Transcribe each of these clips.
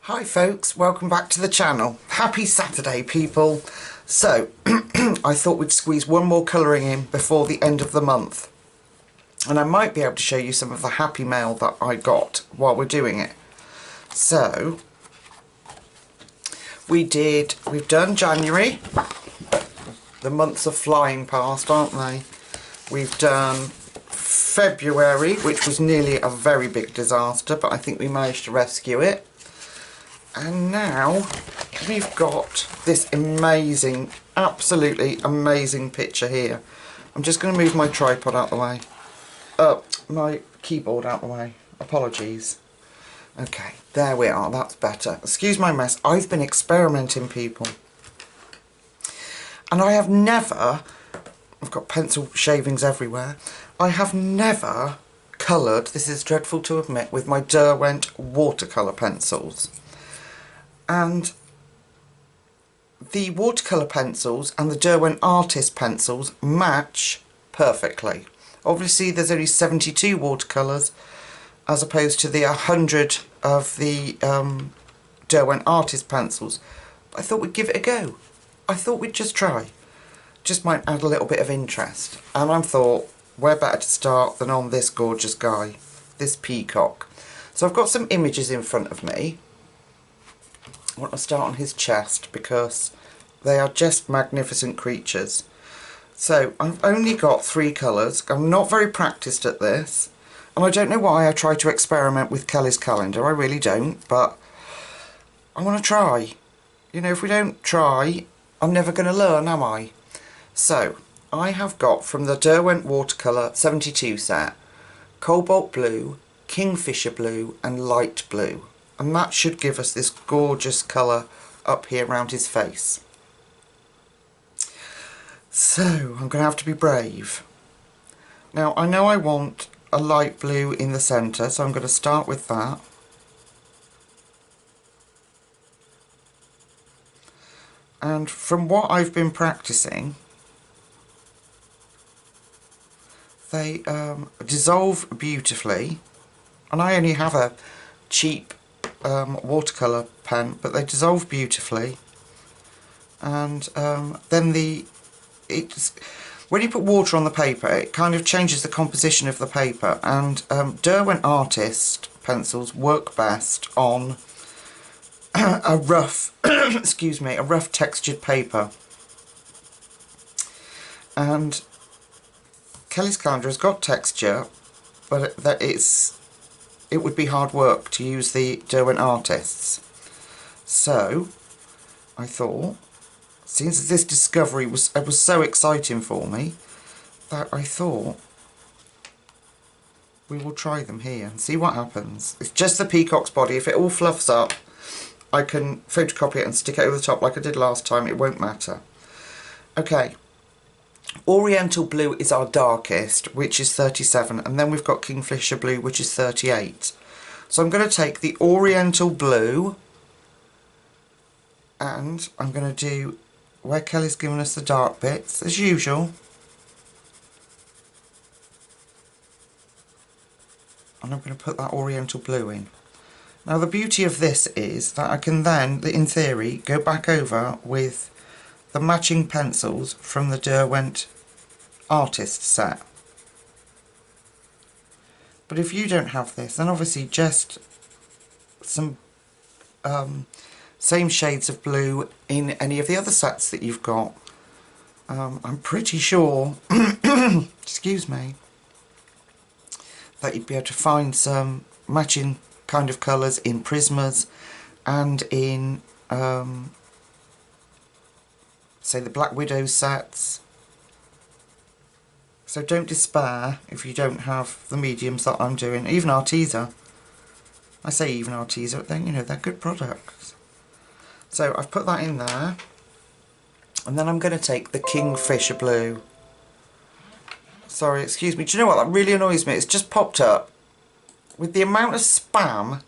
Hi folks, welcome back to the channel. Happy Saturday people. So I thought we'd squeeze one more colouring in before the end of the month, and I might be able to show you some of the happy mail that I got while we're doing it. So we've done January. The months are flying past, aren't they? We've done February, which was nearly a very big disaster, but I think we managed to rescue it. And now we've got this amazing, absolutely amazing picture here. I'm just going to move my tripod out the way. My keyboard out the way. Apologies. Okay, there we are, that's better. Excuse my mess. I've been experimenting, people. And I have never, I've got pencil shavings everywhere, I have never coloured, this is dreadful to admit, with my Derwent watercolour pencils. And the watercolour pencils and the Derwent artist pencils match perfectly. Obviously there's only 72 watercolours as opposed to the 100 of the Derwent artist pencils. But I thought we'd give it a go. I thought we'd just try. Just might add a little bit of interest. And I thought, where better to start than on this gorgeous guy, this peacock. So I've got some images in front of me. I want to start on his chest because they are just magnificent creatures. So I've only got 3 colours. I'm not very practised at this, and I don't know why I try to experiment with Kelly's calendar. I really don't, but I want to try. You know, if we don't try, I'm never going to learn, am I? So I have got from the Derwent watercolour 72 set, cobalt blue, kingfisher blue and light blue. And that should give us this gorgeous colour up here around his face. So I'm going to have to be brave. Now I know I want a light blue in the centre, so I'm going to start with that. And from what I've been practising, they dissolve beautifully. And I only have a cheap watercolour pen, but they dissolve beautifully. And then when you put water on the paper, it kind of changes the composition of the paper, and Derwent artist pencils work best on a rough excuse me, a rough textured paper. And Kelly's calendar has got texture, but it would be hard work to use the Derwent artists. So I thought, since this discovery was so exciting for me, that I thought we will try them here and see what happens. It's just the peacock's body. If it all fluffs up, I can photocopy it and stick it over the top like I did last time. It won't matter. Okay. Oriental blue is our darkest, which is 37, and then we've got Kingfisher blue, which is 38. So I'm going to take the Oriental blue, and I'm going to do where Kelly's given us the dark bits, as usual. And I'm going to put that Oriental blue in. Now the beauty of this is that I can then, in theory, go back over with the matching pencils from the Derwent artist set. But if you don't have this, then obviously just some same shades of blue in any of the other sets that you've got. I'm pretty sure excuse me, that you'd be able to find some matching kind of colours in Prismas and in say the Black Widow sets. So don't despair if you don't have the mediums that I'm doing. Even Arteza. I say even Arteza, but then, you know, they're good products. So I've put that in there. And then I'm going to take the Kingfisher Blue. Sorry, excuse me. Do you know what? That really annoys me. It's just popped up. With the amount of spam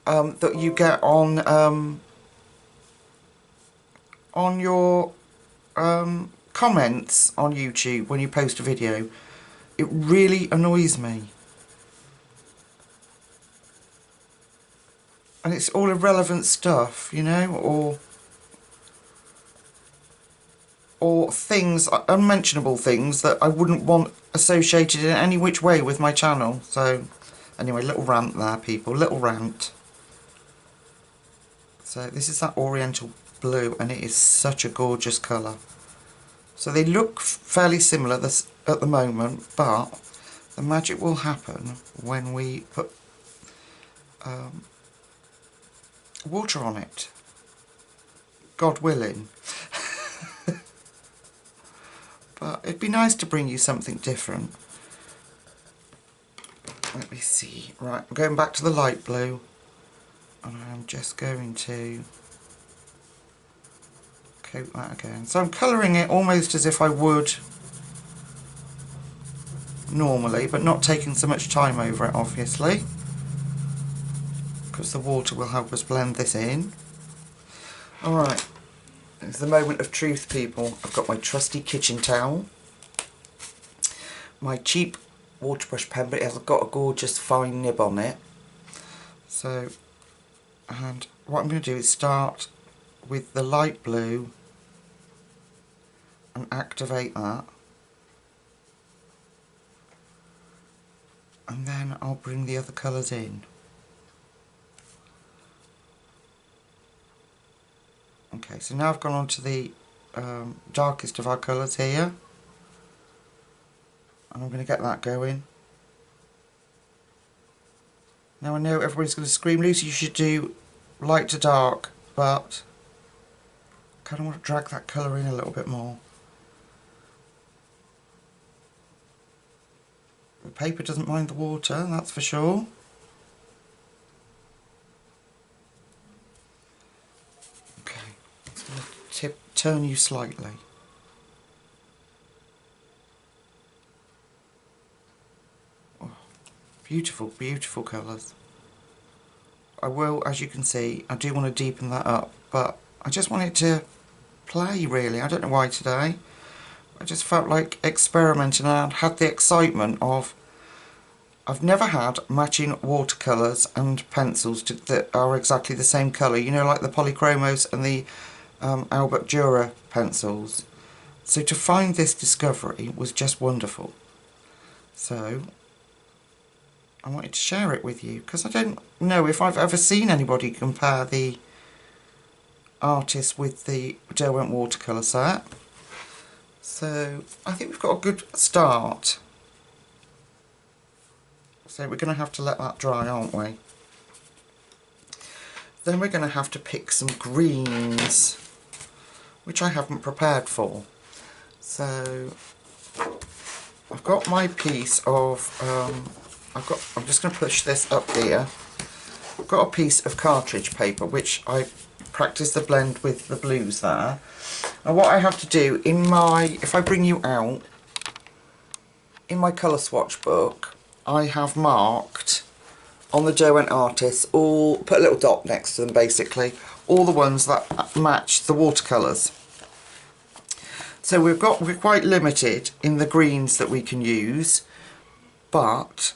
that you get on your comments on YouTube when you post a video, it really annoys me. and it's all irrelevant stuff, you know, or things, unmentionable things that I wouldn't want associated in any which way with my channel. So anyway, little rant there, people, little rant. So this is that Oriental Blue, and it is such a gorgeous colour. So they look fairly similar at the moment, but the magic will happen when we put water on it, God willing. But it'd be nice to bring you something different. Let me see. Right, I'm going back to the light blue, and I'm just going to coat that again. So I'm colouring it almost as if I would normally, but not taking so much time over it, obviously, because the water will help us blend this in. Alright, it's the moment of truth, people. I've got my trusty kitchen towel, my cheap water brush pen, but it has got a gorgeous fine nib on it. So, and what I'm going to do is start with the light blue and activate that, and then I'll bring the other colours in. Okay, so now I've gone on to the darkest of our colours here, and I'm going to get that going. Now I know everybody's going to scream, Lucy, you should do light to dark, but I kind of want to drag that colour in a little bit more. The paper doesn't mind the water, that's for sure. Okay, it's going to turn you slightly. Oh, beautiful, beautiful colours. I will, as you can see, I do want to deepen that up, but I just want it to play, really. I don't know why today. I just felt like experimenting, and I had the excitement of, I've never had matching watercolours and pencils that are exactly the same colour, you know, like the Polychromos and the Albert Dürer pencils. So to find this discovery was just wonderful. So I wanted to share it with you, because I don't know if I've ever seen anybody compare the artist with the Derwent watercolour set. So I think we've got a good start. So we're going to have to let that dry, aren't we? Then we're going to have to pick some greens, which I haven't prepared for. So I've got my piece of, I'm just going to push this up here. I've got a piece of cartridge paper, which I practiced the blend with the blues there. And what I have to do in my, if I bring you out, in my colour swatch book, I have marked on the Derwent artists, all, put a little dot next to them basically, all the ones that match the watercolours. So we're quite limited in the greens that we can use, but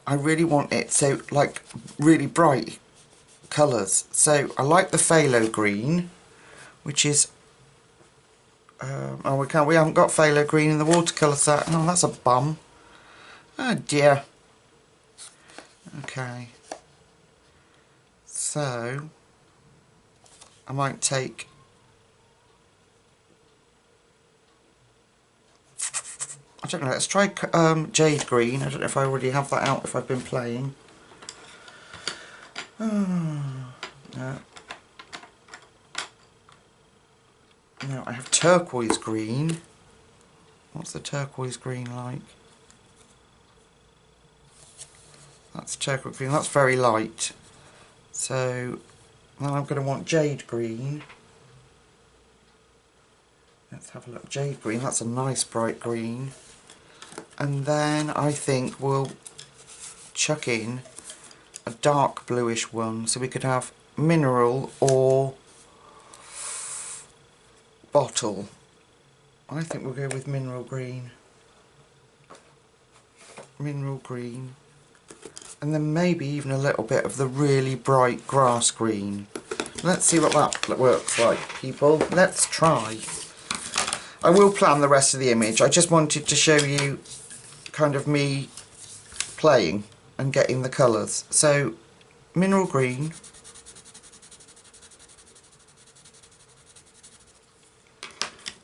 I really want it so like really bright colours. So I like the phthalo green, which is oh, we haven't got phthalo green in the watercolour set. Oh, that's a bum. Oh dear. Okay, so I might take, I don't know, let's try jade green. I don't know if I already have that out, if I've been playing. No. No, I have turquoise green. What's the turquoise green like? That's turquoise green, that's very light. So then I'm going to want jade green. Let's have a look. Jade green, that's a nice bright green. And then I think we'll chuck in a dark bluish one, so we could have mineral or bottle. I think we'll go with mineral green. Mineral green. And then maybe even a little bit of the really bright grass green. Let's see what that works like, people. Let's try. I will plan the rest of the image. I just wanted to show you kind of me playing and getting the colours. So, mineral green.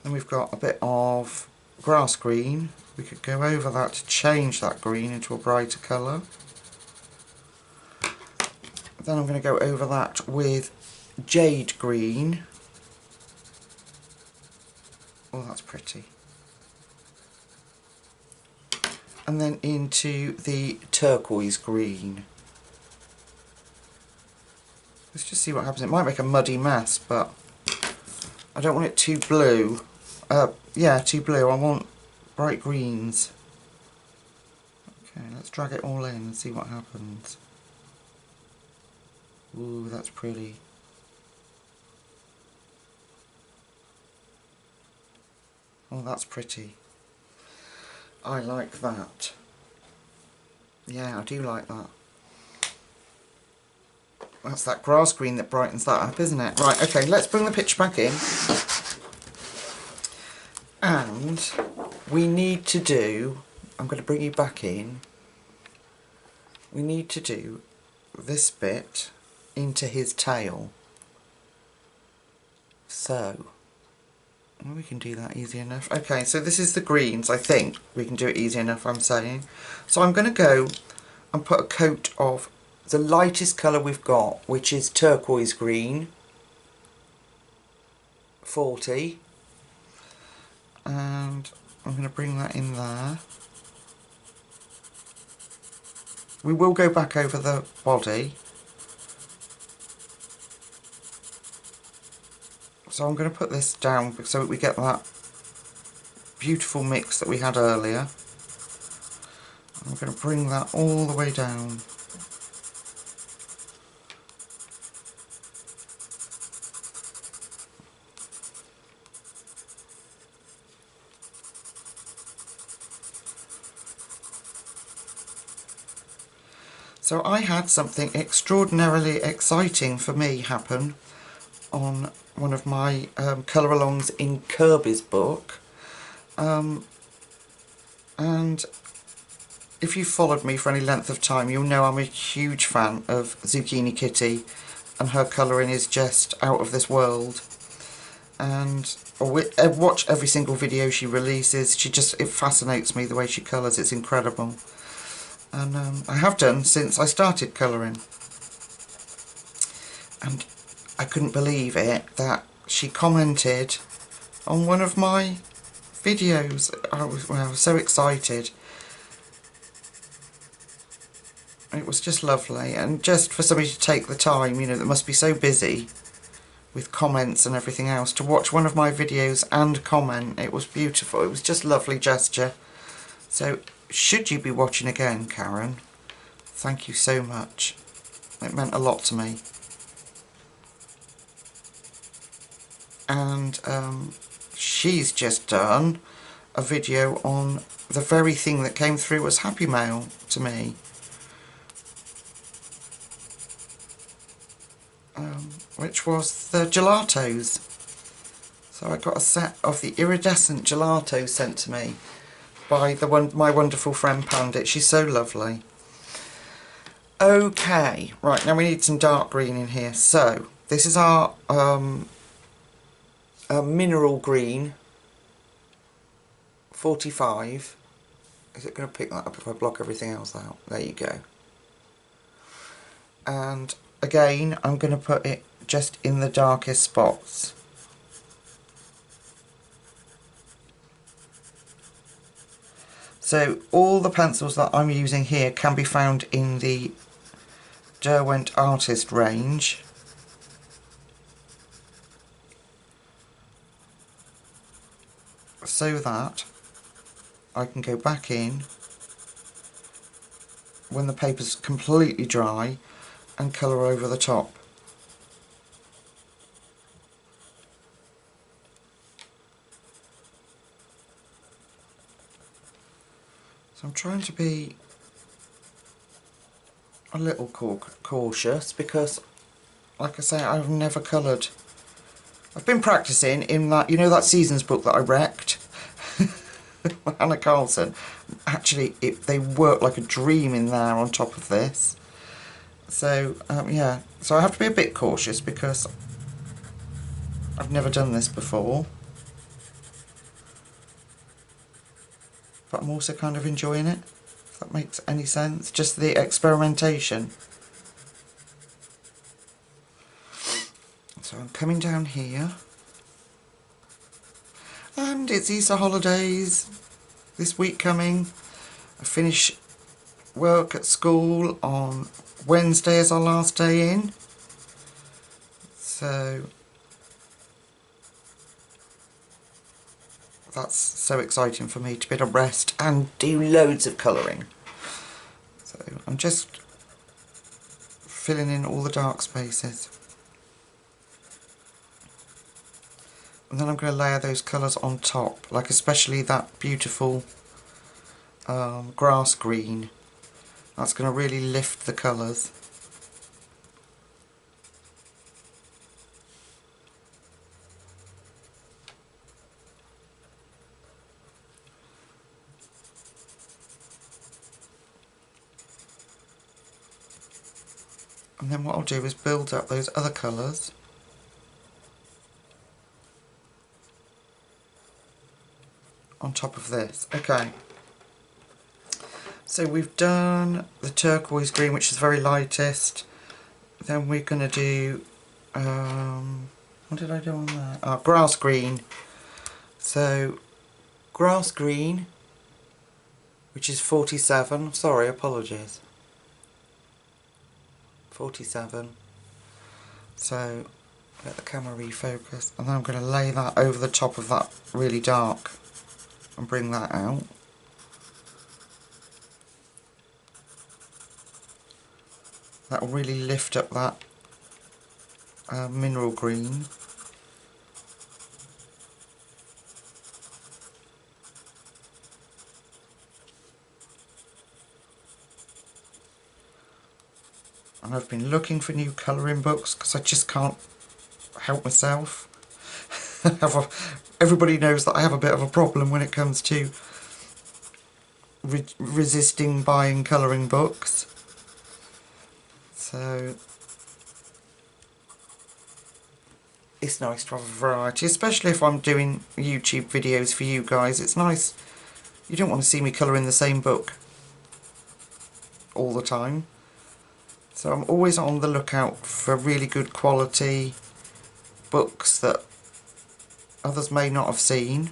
Then we've got a bit of grass green. We could go over that to change that green into a brighter colour. Then I'm going to go over that with jade green. Oh, that's pretty. And then into the turquoise green. Let's just see what happens. It might make a muddy mess, but I don't want it too blue. Yeah, too blue. I want bright greens. Okay, let's drag it all in and see what happens. Ooh, that's pretty. Oh, that's pretty. I like that. Yeah, I do like that. That's that grass green that brightens that up, isn't it? Right, okay, let's bring the picture back in. And we need to do, I'm going to bring you back in, we need to do this bit into his tail. So, well, we can do that easy enough. Okay, so this is the greens. I think we can do it easy enough, I'm saying. So I'm going to go and put a coat of the lightest colour we've got, which is turquoise green. 40. And I'm going to bring that in there. We will go back over the body. So I'm going to put this down so that we get that beautiful mix that we had earlier. I'm going to bring that all the way down. So I had something extraordinarily exciting for me happen on one of my colour-alongs in Kirby's book. And if you've followed me for any length of time, you'll know I'm a huge fan of Zucchini Kitty, and her colouring is just out of this world. And I watch every single video she releases. It fascinates me the way she colours. It's incredible. And I have done since I started colouring. And I couldn't believe it that she commented on one of my videos. I was so excited. It was just lovely, and just for somebody to take the time, you know, that must be so busy with comments and everything else, to watch one of my videos and comment. It was beautiful. It was just a lovely gesture. So should you be watching again, Karen, thank you so much. It meant a lot to me. And she's just done a video on the very thing that came through as Happy Mail to me. Which was the gelatos. So I got a set of the iridescent gelatos sent to me by my wonderful friend Pandit. She's so lovely. Okay, right, now we need some dark green in here. So this is our mineral green 45. Is it going to pick that up if I block everything else out? There you go. And again, I'm going to put it just in the darkest spots. So all the pencils that I'm using here can be found in the Derwent Artist range. So that I can go back in when the paper's completely dry and colour over the top. So I'm trying to be a little cautious because, like I say, I've never coloured. I've been practising in that, you know, that Seasons book that I wrecked? Hannah Carlson. Actually, they work like a dream in there on top of this. So, yeah. So I have to be a bit cautious because I've never done this before. But I'm also kind of enjoying it, if that makes any sense. Just the experimentation. So I'm coming down here. And it's Easter holidays this week coming. I finish work at school on Wednesday as our last day in. So that's so exciting for me to be able to rest and do loads of colouring. So I'm just filling in all the dark spaces. And then I'm going to layer those colours on top, like especially that beautiful grass green. That's going to really lift the colours. And then what I'll do is build up those other colours. On top of this. Okay. So we've done the turquoise green, which is very lightest. Then we're going to do, what did I do on that? Oh, grass green. So, grass green, which is 47. Sorry, apologies. 47. So, let the camera refocus. And then I'm going to lay that over the top of that really dark and bring that out. That will really lift up that mineral green. And I've been looking for new colouring books because I just can't help myself. Everybody knows that I have a bit of a problem when it comes to resisting buying colouring books. So it's nice to have a variety, especially if I'm doing YouTube videos for you guys. It's nice. You don't want to see me colouring the same book all the time. So I'm always on the lookout for really good quality books that others may not have seen.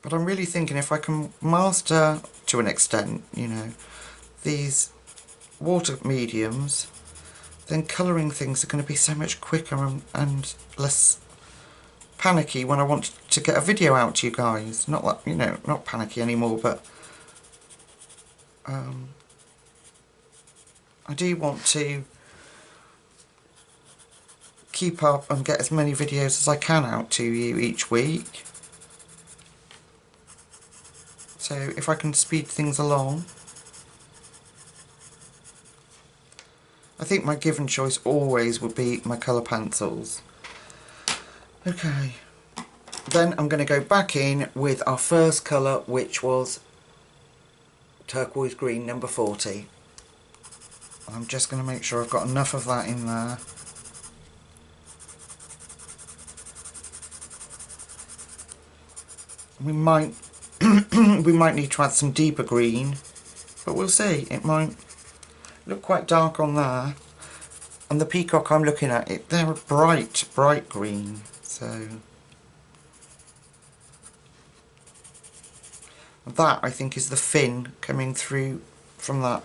But I'm really thinking if I can master, to an extent, you know, these water mediums, then colouring things are going to be so much quicker and less panicky when I want to get a video out to you guys. Not that, you know, not panicky anymore, but I do want to keep up and get as many videos as I can out to you each week. So if I can speed things along. I think my given choice always would be my colour pencils. Okay. Then I'm going to go back in with our first colour, which was turquoise green, number 40. I'm just going to make sure I've got enough of that in there. We might we might need to add some deeper green, but we'll see. It might look quite dark on there. And the peacock I'm looking at, they're a bright green. So that, I think, is the fin coming through from that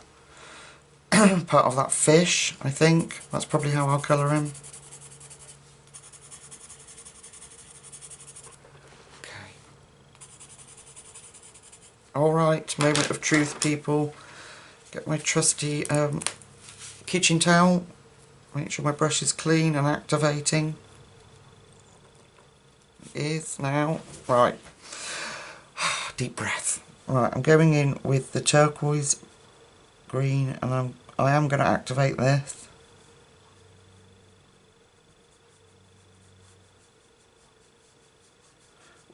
part of that fish, I think. That's probably how I'll colour him. Okay. Alright, moment of truth, people. Get my trusty kitchen towel. Make sure my brush is clean and activating. It is now. Right. Deep breath. Right, I'm going in with the turquoise green, and I am going to activate this.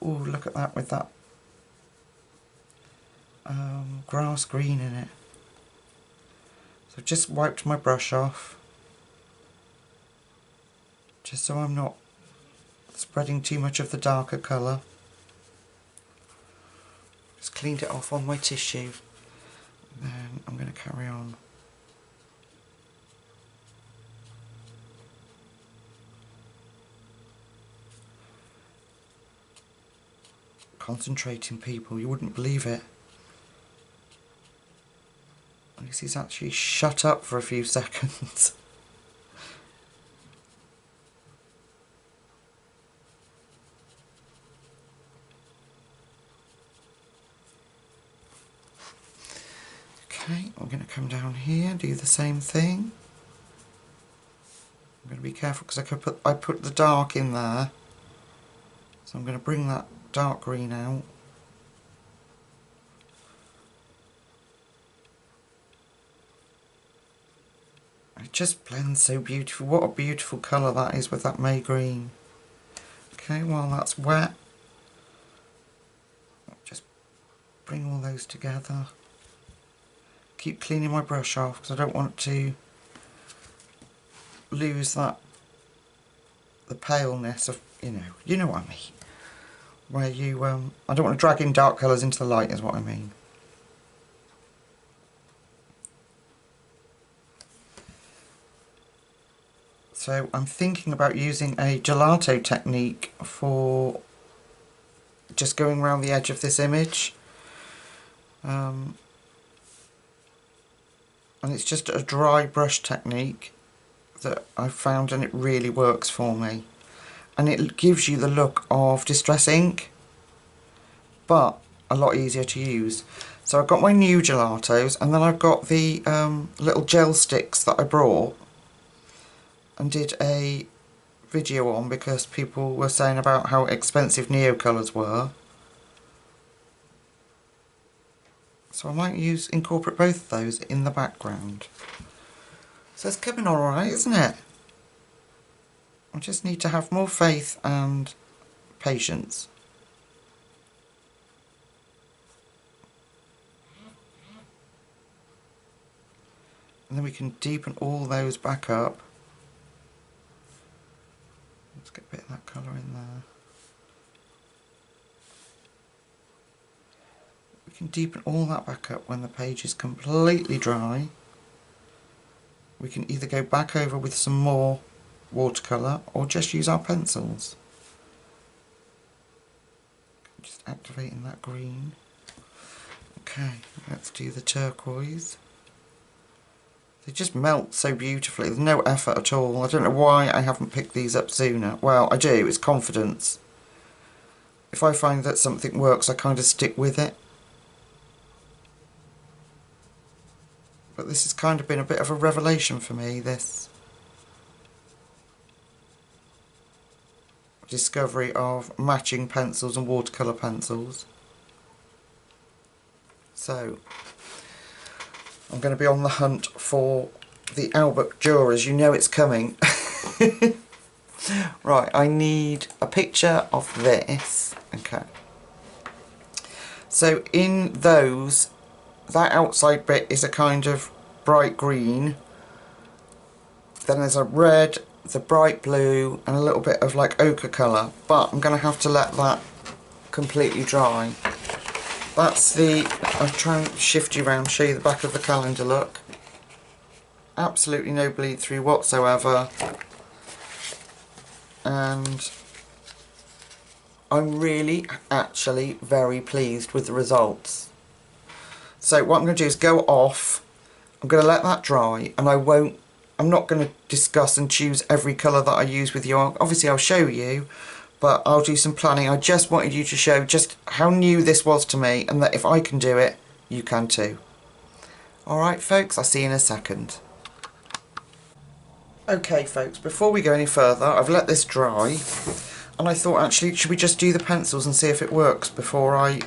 Ooh, look at that with that grass green in it. So I've just wiped my brush off, just so I'm not spreading too much of the darker colour. Just cleaned it off on my tissue. And then I'm going to carry on. Concentrating, people, you wouldn't believe it. I guess he's actually shut up for a few seconds. Okay, I'm going to come down here, do the same thing. I'm going to be careful because I put the dark in there. So I'm going to bring that dark green out. It just blends so beautiful. What a beautiful colour that is with that May green. Okay, while that's wet, just bring all those together. Keep cleaning my brush off because I don't want to lose the paleness of, you know what I mean. Where you, I don't want to drag in dark colours into the light is what I mean. So I'm thinking about using a gelato technique for just going around the edge of this image. And it's just a dry brush technique that I've found, and it really works for me. And it gives you the look of distress ink, but a lot easier to use. So I've got my new gelatos, and then I've got the little gel sticks that I brought and did a video on because people were saying about how expensive Neo colours were. So I might incorporate both of those in the background. So it's coming alright, isn't it? I just need to have more faith and patience. And then we can deepen all those back up. Let's get a bit of that colour in there. We can deepen all that back up when the page is completely dry. We can either go back over with some more watercolour or just use our pencils. Just activating that green. Okay, let's do the turquoise. They just melt so beautifully, there's no effort at all. I don't know why I haven't picked these up sooner. Well, I do, it's confidence. If I find that something works, I kind of stick with it. But this has kind of been a bit of a revelation for me, this discovery of matching pencils and watercolour pencils. So I'm going to be on the hunt for the Albert Jurors. You know it's coming. Right, I need a picture of this. Okay. So in those, that outside bit is a kind of bright green. Then there's a red, the bright blue, and a little bit of like ochre colour. But I'm going to have to let that completely dry. That's I'll try and shift you around, show you the back of the calendar look. Absolutely no bleed through whatsoever. And I'm really actually very pleased with the results. So what I'm going to do is go off. I'm going to let that dry, and I'm not going to discuss and choose every colour that I use with you. Obviously I'll show you, but I'll do some planning. I just wanted you to show just how new this was to me, and that if I can do it, you can too. Alright folks, I'll see you in a second. Okay folks, before we go any further, I've let this dry, and I thought actually, should we just do the pencils and see if it works before I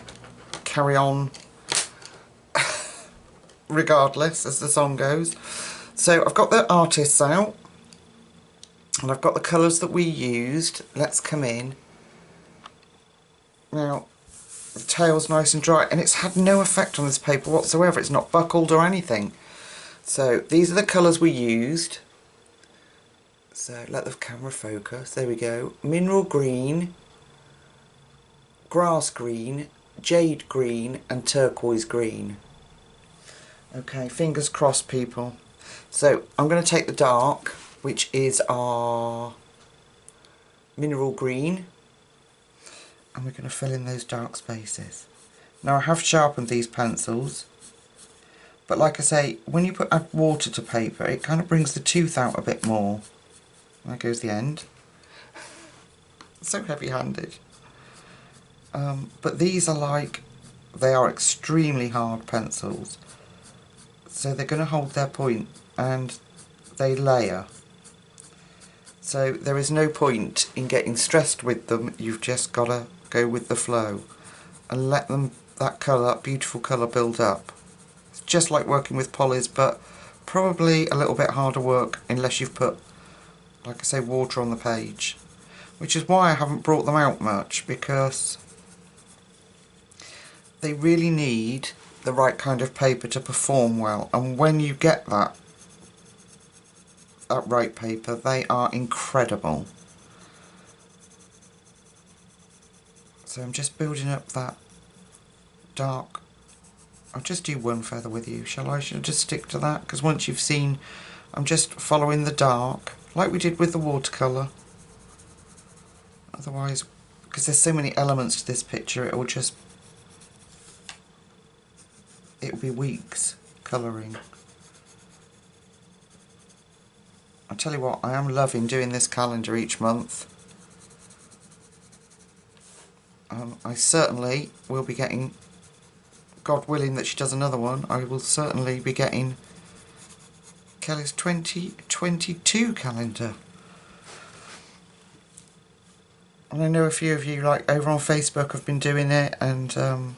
carry on regardless, as the song goes. So I've got the artists out, and I've got the colours that we used. Let's come in. Now, the tail's nice and dry, and it's had no effect on this paper whatsoever. It's not buckled or anything. So these are the colours we used. So let the camera focus. There we go. Mineral green, grass green, jade green, and turquoise green. Okay, fingers crossed, people. So I'm going to take the dark, which is our mineral green, and we're going to fill in those dark spaces. Now I have sharpened these pencils, but like I say, when you add water to paper, it kind of brings the tooth out a bit more. There goes the end. So heavy-handed. But these are like, they are extremely hard pencils. So they're going to hold their point, and they layer. So there is no point in getting stressed with them. You've just got to go with the flow and let them, that colour, beautiful colour, build up. It's just like working with polys, but probably a little bit harder work unless you've put, like I say, water on the page. Which is why I haven't brought them out much, because they really need the right kind of paper to perform well, and when you get that right paper, they are incredible. So I'm just building up that dark. I'll just do one feather with you, shall I? Should I just stick to that? Because once you've seen, I'm just following the dark, like we did with the watercolour. Otherwise, because there's so many elements to this picture, it will be weeks colouring. I tell you what, I am loving doing this calendar each month. I certainly will be getting, God willing that she does another one, I will certainly be getting Kelly's 2022 calendar. And I know a few of you, like over on Facebook, have been doing it, and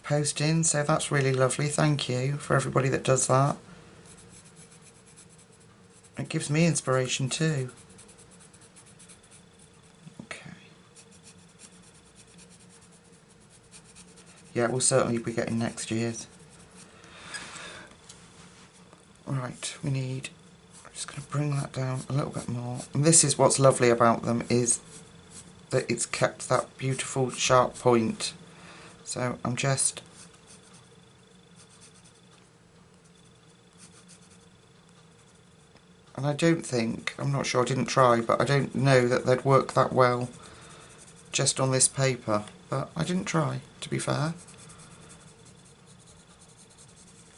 posting, so that's really lovely. Thank you for everybody that does that. It gives me inspiration too. Okay. Yeah, we'll certainly be getting next year's. Right, we need, I'm just going to bring that down a little bit more. And this is what's lovely about them, is that it's kept that beautiful sharp point. So I'm just, and I don't think, I'm not sure, I didn't try, but I don't know that they'd work that well just on this paper. But I didn't try, to be fair,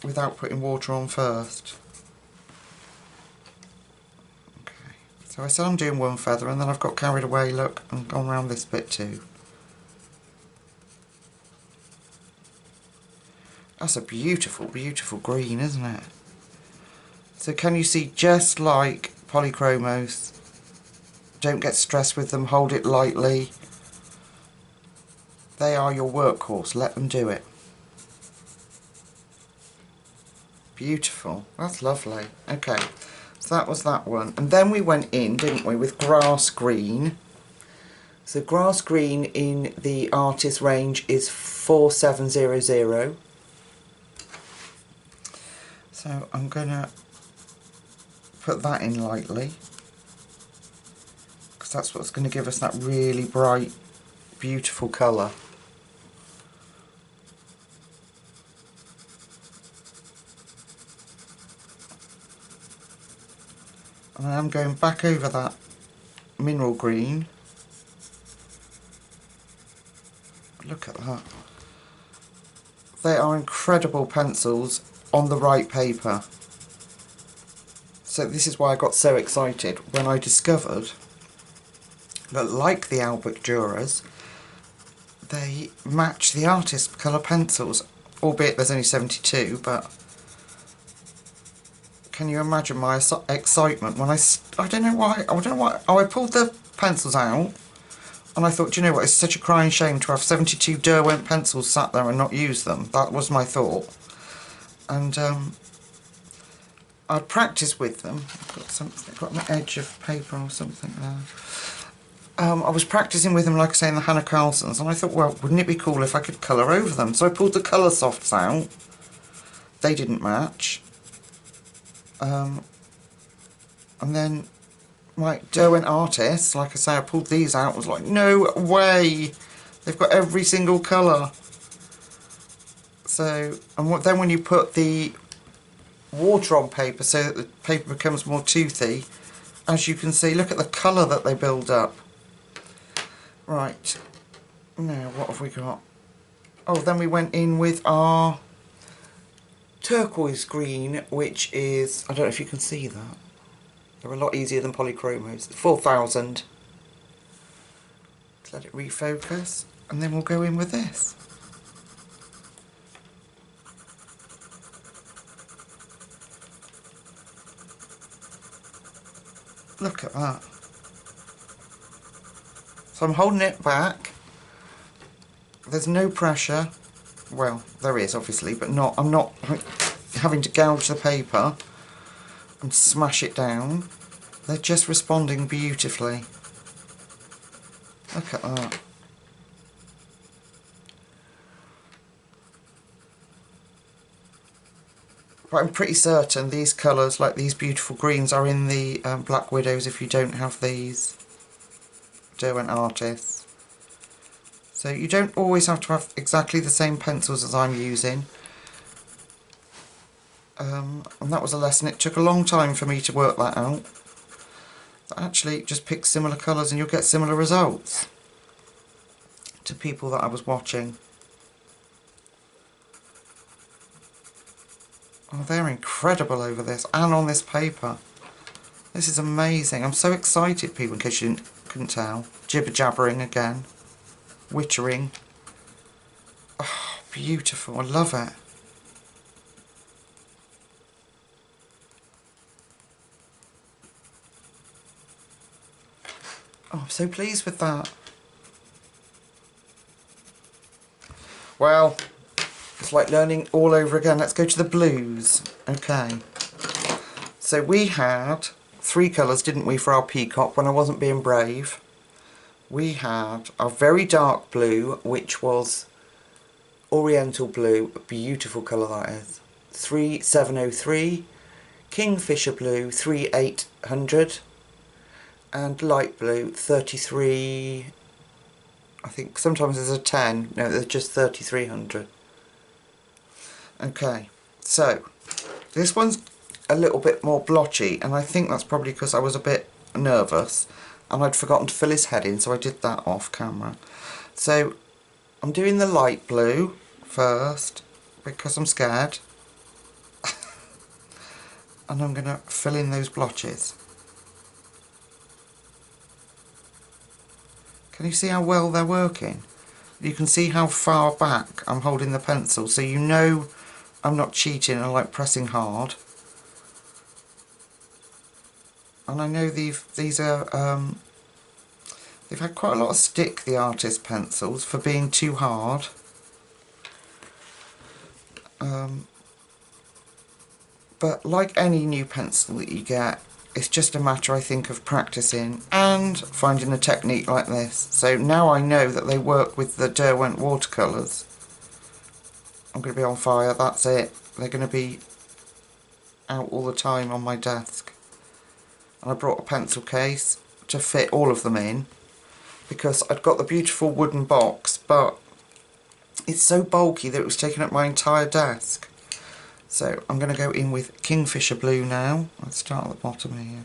without putting water on first. Okay, so I said I'm doing one feather, and then I've got carried away, look, and gone around this bit too. That's a beautiful, beautiful green, isn't it? So can you see, just like polychromos, don't get stressed with them, hold it lightly. They are your workhorse, let them do it. Beautiful, that's lovely. Okay, so that was that one. And then we went in, didn't we, with grass green. So grass green in the artist range is 4700. So I'm going to put that in lightly, because that's what's going to give us that really bright, beautiful colour. And I'm going back over that mineral green. Look at that. They are incredible pencils on the right paper. So this is why I got so excited when I discovered that, like the Albert Duras, they match the artist colour pencils, albeit there's only 72, but can you imagine my excitement when I don't know why, I pulled the pencils out, And I thought, do you know what, it's such a crying shame to have 72 Derwent pencils sat there and not use them. That was my thought. And I'd practice with them. I've got something, got an edge of paper or something there. I was practicing with them, like I say, in the Hannah Carlsons, and I thought, well, wouldn't it be cool if I could colour over them? So I pulled the colour softs out. They didn't match. And then my Derwent Artists, like I say, I pulled these out. I was like, no way! They've got every single colour. So, and then when you put the water on paper so that the paper becomes more toothy, as you can see, look at the colour that they build up. Right, now what have we got? Oh, then we went in with our turquoise green, which is, I don't know if you can see that. They're a lot easier than polychromos. 4000. Let's let it refocus, and then we'll go in with this. Look at that. So I'm holding it back. There's no pressure. Well, there is obviously, but not. I'm not having to gouge the paper and smash it down. They're just responding beautifully. Look at that. But I'm pretty certain these colours, like these beautiful greens, are in the Black Widows if you don't have these Derwent Artists. So you don't always have to have exactly the same pencils as I'm using. And that was a lesson. It took a long time for me to work that out. But actually, just pick similar colours and you'll get similar results to people that I was watching. Oh, they're incredible over this and on this paper. This is amazing. I'm so excited, people, in case you couldn't tell. Jibber jabbering again. Wittering. Oh, beautiful. I love it. Oh, I'm so pleased with that. Well, it's like learning all over again. Let's go to the blues. Okay. So we had 3 colours, didn't we, for our peacock when I wasn't being brave. We had a very dark blue, which was Oriental Blue. A beautiful colour that is. 3703. Kingfisher Blue, 3800. And light blue, 33... I think sometimes there's a 10. No, there's just 3300. Okay, so this one's a little bit more blotchy, and I think that's probably because I was a bit nervous and I'd forgotten to fill his head in, so I did that off camera. So I'm doing the light blue first because I'm scared. And I'm going to fill in those blotches. Can you see how well they're working? You can see how far back I'm holding the pencil, so you know I'm not cheating and like pressing hard. And I know these are they've had quite a lot of stick, the artist pencils, for being too hard. But like any new pencil that you get, it's just a matter, I think, of practicing and finding a technique like this. So now I know that they work with the Derwent watercolours. I'm going to be on fire, that's it. They're going to be out all the time on my desk. And I brought a pencil case to fit all of them in, because I'd got the beautiful wooden box, but it's so bulky that it was taking up my entire desk. So I'm going to go in with Kingfisher Blue now. Let's start at the bottom here.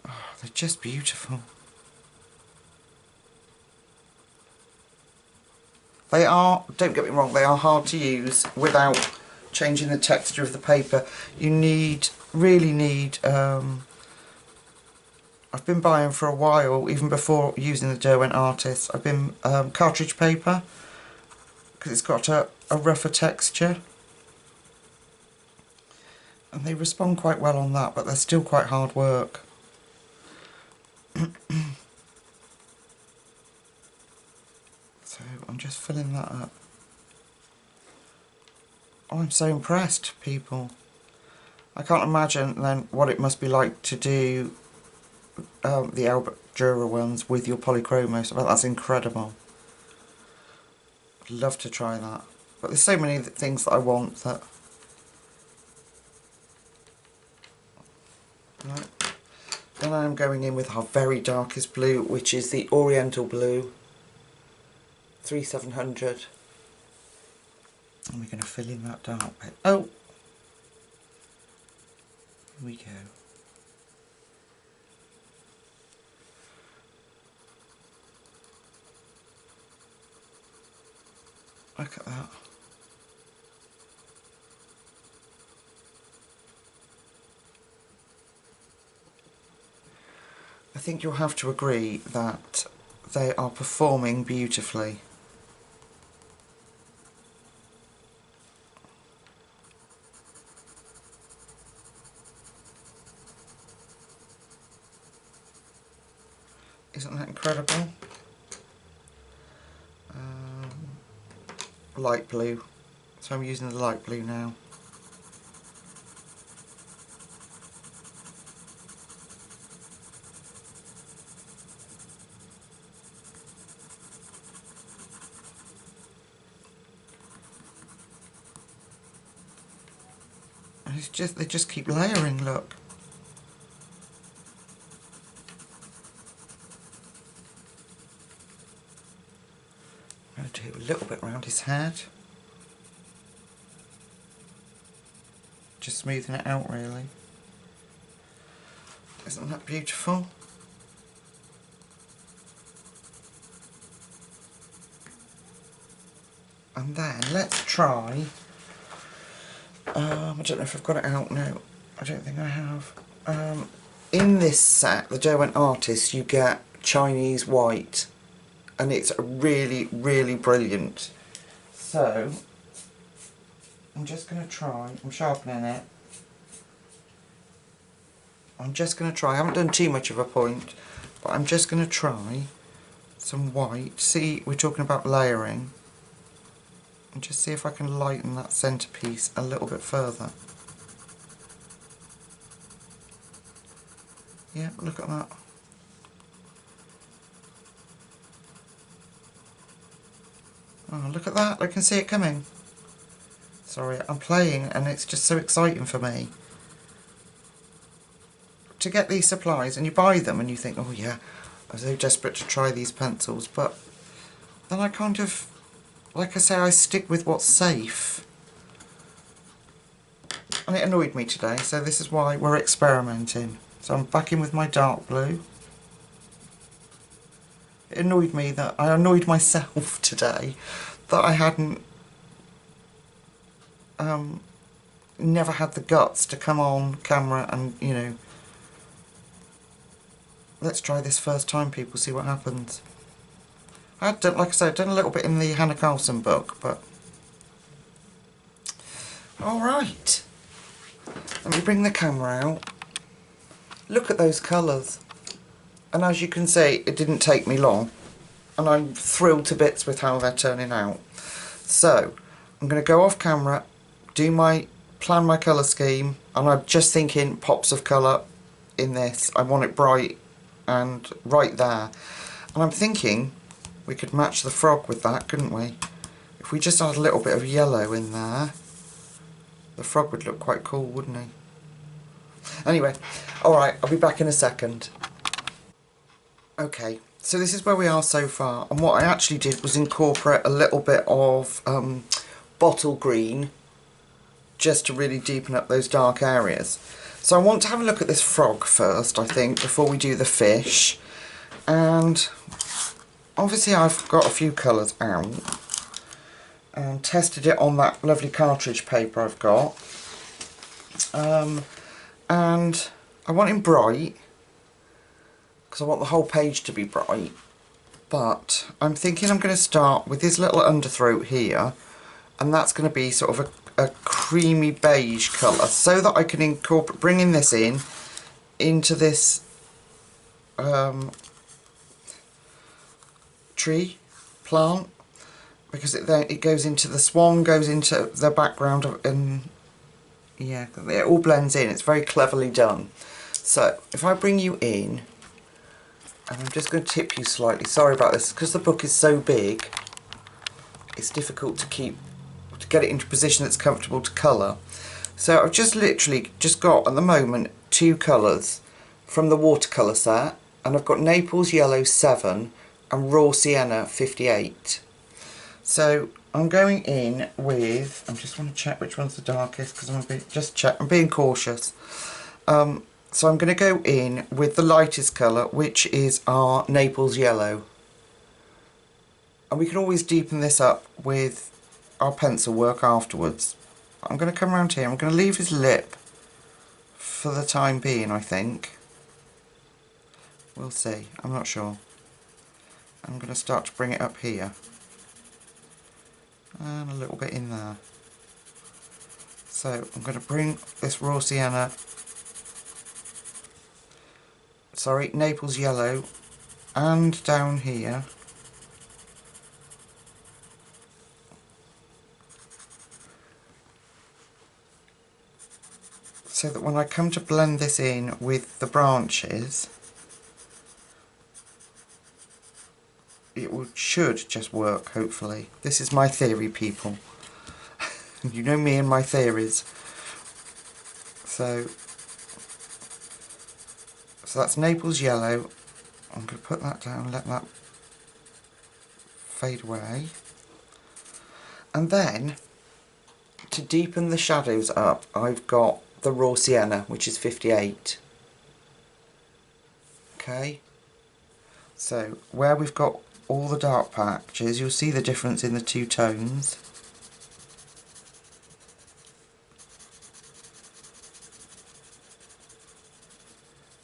Oh, they're just beautiful. They are, don't get me wrong, they are hard to use without changing the texture of the paper. You really need, I've been buying for a while, even before using the Derwent Artist, I've been cartridge paper, because it's got a rougher texture. And they respond quite well on that, but they're still quite hard work. So I'm just filling that up. Oh, I'm so impressed, people. I can't imagine then what it must be like to do the Albert Dürer ones with your polychromos. But that's incredible. I'd love to try that. But there's so many things that I want that... Right. Then I'm going in with our very darkest blue, which is the Oriental Blue 3700. And we're going to fill in that dark bit. Oh! Here we go. Look at that. I think you'll have to agree that they are performing beautifully. Isn't that incredible? Light blue. So I'm using the light blue now. And it's just, they just keep layering, look. I'm going to do a little bit around his head. Just smoothing it out, really. Isn't that beautiful? And then let's try, I don't know if I've got it out now, I don't think I have. In this set, the Derwent Artist, you get Chinese white, and it's really, really brilliant. So, I'm just going to try, I'm sharpening it. I'm just going to try, I haven't done too much of a point, but I'm just going to try some white. See, we're talking about layering. And just see if I can lighten that centrepiece a little bit further. Yeah, look at that. Oh, look at that, I can see it coming. Sorry, I'm playing and it's just so exciting for me. To get these supplies, and you buy them and you think, oh yeah, I'm so desperate to try these pencils, but then I kind of, like I say, I stick with what's safe. And it annoyed me today, so this is why we're experimenting. So I'm back in with my dark blue. It annoyed me that I annoyed myself today that I hadn't never had the guts to come on camera and, you know, let's try this first time, people, see what happens. I had done, like I said, I've done a little bit in the Hannah Carlson book, but... Alright. Let me bring the camera out. Look at those colours. And as you can see, it didn't take me long. And I'm thrilled to bits with how they're turning out. So, I'm going to go off camera, plan my colour scheme, and I'm just thinking pops of colour in this. I want it bright and right there. And I'm thinking we could match the frog with that, couldn't we? If we just add a little bit of yellow in there, the frog would look quite cool, wouldn't he? Anyway, alright, I'll be back in a second. Okay, so this is where we are so far, and what I actually did was incorporate a little bit of bottle green just to really deepen up those dark areas. So I want to have a look at this frog first, I think, before we do the fish. And obviously I've got a few colours out and tested it on that lovely cartridge paper I've got. And I want him bright, because I want the whole page to be bright. But I'm thinking I'm going to start with his little underthroat here, and that's going to be sort of a creamy beige colour so that I can incorporate, bringing this in into this tree plant, because it goes into the swan, goes into the background of, and yeah, it all blends in. It's very cleverly done. So if I bring you in, and I'm just going to tip you slightly, sorry about this, because the book is so big it's difficult to get it into a position that's comfortable to colour. So I've just literally got at the moment 2 colours from the watercolour set, and I've got Naples Yellow 7 and Raw Sienna 58. So I'm going in with, I just want to check which one's the darkest because I'm being cautious. So I'm going to go in with the lightest colour, which is our Naples Yellow. And we can always deepen this up with our pencil work afterwards. I'm going to come around here, I'm going to leave his lip for the time being, I think. We'll see, I'm not sure. I'm going to start to bring it up here. And a little bit in there. So I'm going to bring this Raw Sienna, sorry, Naples Yellow, and down here. So that when I come to blend this in with the branches, it should just work, hopefully. This is my theory, people. You know me and my theories. So that's Naples Yellow. I'm going to put that down and let that fade away. And then, to deepen the shadows up, I've got the Raw Sienna, which is 58. Okay? So, where we've got all the dark patches, you'll see the difference in the 2 tones.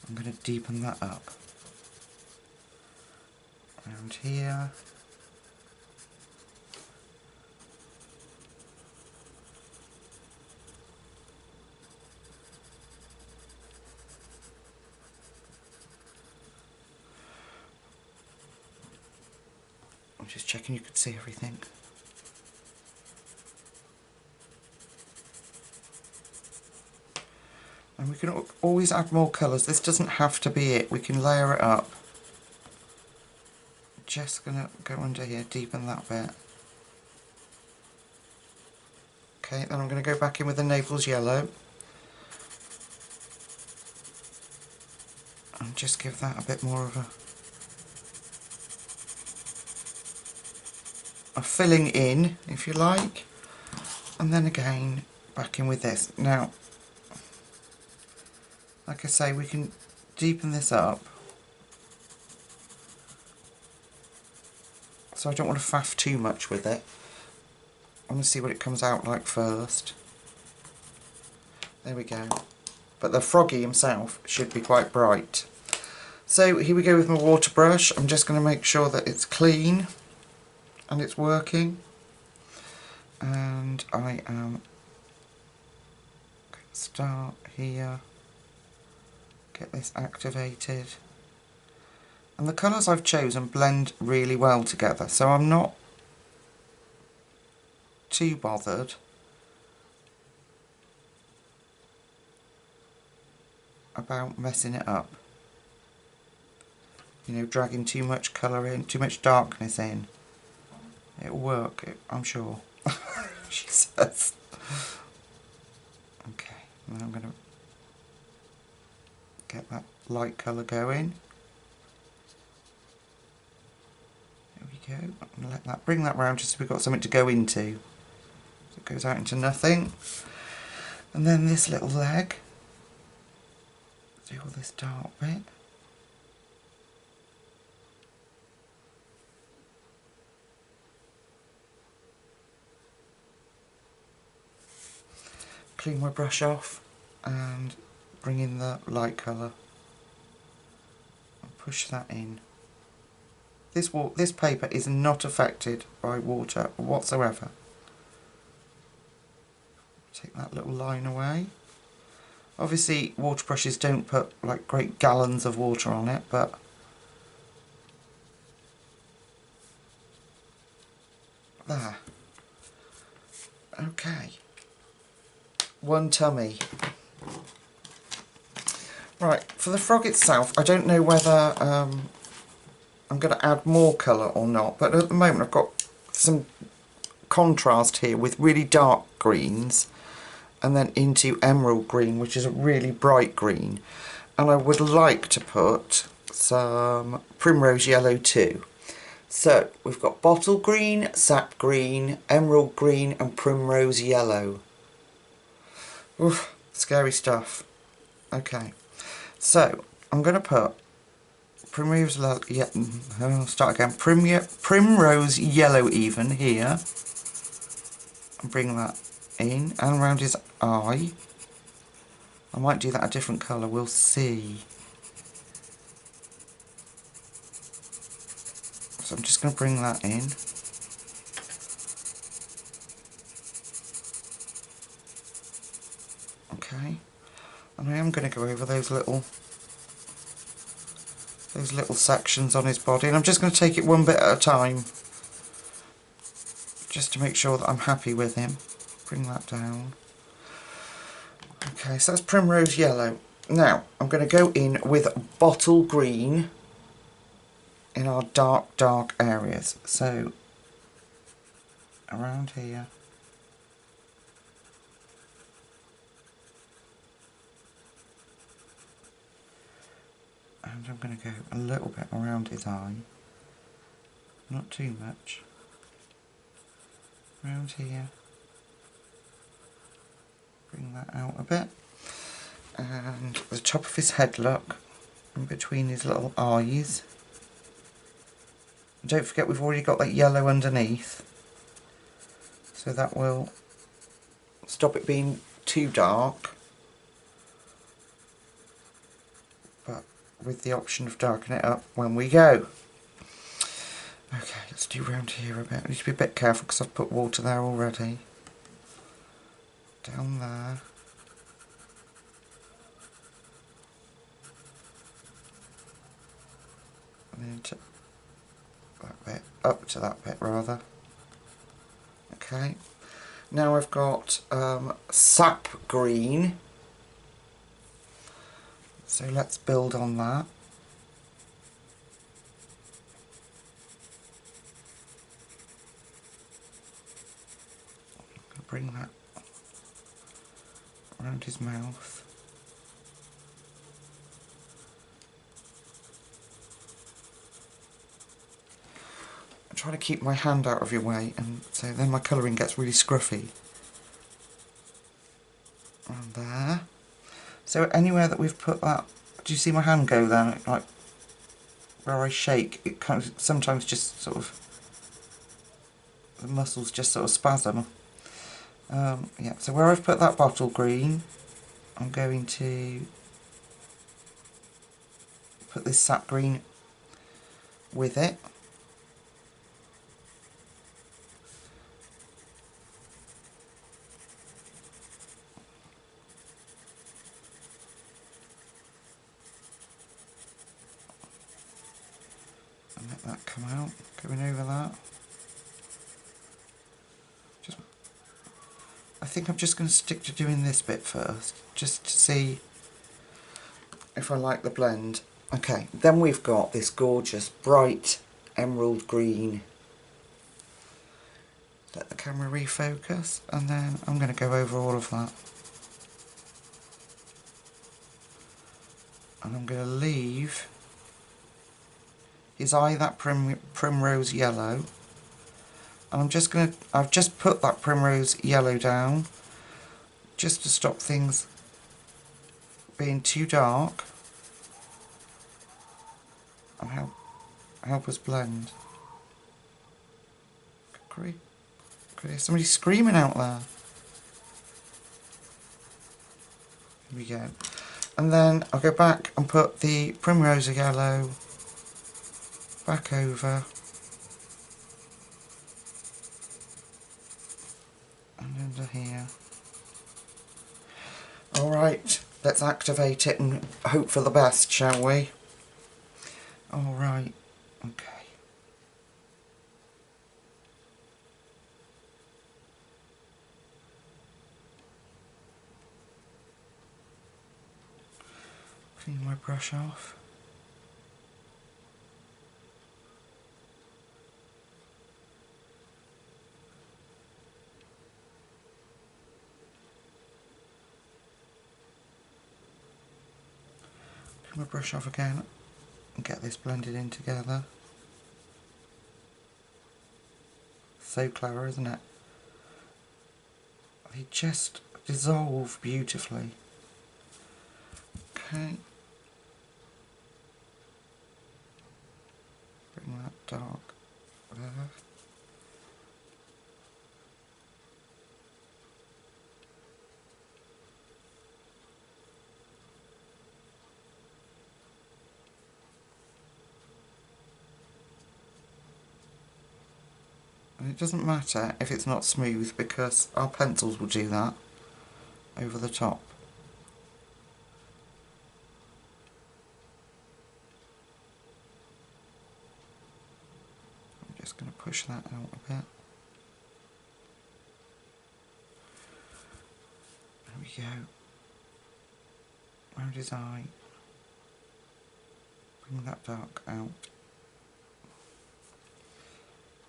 I'm going to deepen that up. Around here. I'm just checking you could see everything. And we can always add more colours. This doesn't have to be it. We can layer it up. Just going to go under here, deepen that bit. Okay, then I'm going to go back in with the Naples Yellow. And just give that a bit more of a filling in, if you like. And then again, back in with this. Now, like I say, we can deepen this up. So I don't want to faff too much with it. I want to see what it comes out like first. There we go. But the froggy himself should be quite bright. So here we go with my water brush. I'm just going to make sure that it's clean and it's working. And I am going to start here. Get this activated. And the colours I've chosen blend really well together, so I'm not too bothered about messing it up. You know, dragging too much colour in, too much darkness in. It'll work, I'm sure. She says. Okay, now I'm going to get that light colour going. There we go. I'm going to bring that round just so we've got something to go into. So it goes out into nothing. And then this little leg. Do all this dark bit. Clean my brush off and bring in the light colour and push that in. This paper is not affected by water whatsoever. Take that little line away. Obviously water brushes don't put like great gallons of water on it, but there. Okay. One tummy. Right, for the frog itself, I don't know whether I'm going to add more colour or not, but at the moment I've got some contrast here with really dark greens and then into emerald green, which is a really bright green, and I would like to put some primrose yellow too. So we've got bottle green, sap green, emerald green and primrose yellow. Oof, scary stuff. Okay, so I'm going to put primrose primrose yellow even here, and bring that in and around his eye. I might do that a different colour, we'll see. So I'm just going to bring that in. Okay, and I am going to go over those little sections on his body, and I'm just going to take it one bit at a time, just to make sure that I'm happy with him. Bring that down. Okay, so that's primrose yellow. Now I'm going to go in with bottle green in our dark areas. So around here, and I'm going to go a little bit around his eye, not too much. Around here, bring that out a bit, and the top of his head, look, in between his little eyes. And don't forget we've already got that yellow underneath, so that will stop it being too dark, but with the option of darkening it up when we go. Okay, let's do round here a bit. I need to be a bit careful because I've put water there already. Down there. And into that bit, up to that bit rather. Okay. Now I've got sap green. So let's build on that. Bring that around his mouth. I'm trying to keep my hand out of your way, and so then my colouring gets really scruffy. Around there. So anywhere that we've put that, do you see my hand go there? Like where I shake, it kind of sometimes just sort of, the muscles just sort of spasm. Yeah, so where I've put that bottle green, I'm going to put this sap green with it. And let that come out, going over that. I think I'm just going to stick to doing this bit first, just to see if I like the blend. Okay, then we've got this gorgeous bright emerald green. Let the camera refocus, and then I'm going to go over all of that. And I'm going to leave his eye that primrose yellow. And I've just put that primrose yellow down just to stop things being too dark and help us blend. Could somebody's screaming out there. Here we go. And then I'll go back and put the primrose yellow back over. And under here. Alright, let's activate it and hope for the best, shall we? Alright, okay. Clean my brush off. Clean my brush off again and get this blended in together. So clever, isn't it? They just dissolve beautifully. Okay. Bring that dark there. And it doesn't matter if it's not smooth because our pencils will do that over the top. I'm just going to push that out a bit. There we go. Round his eye. Bring that dark out.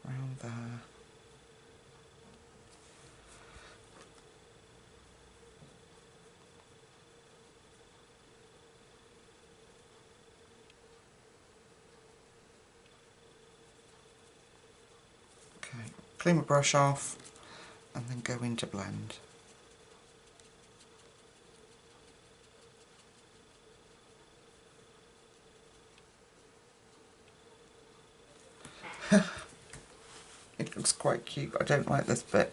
Round there. Okay, clean my brush off and then go into blend. It looks quite cute. I don't like this bit.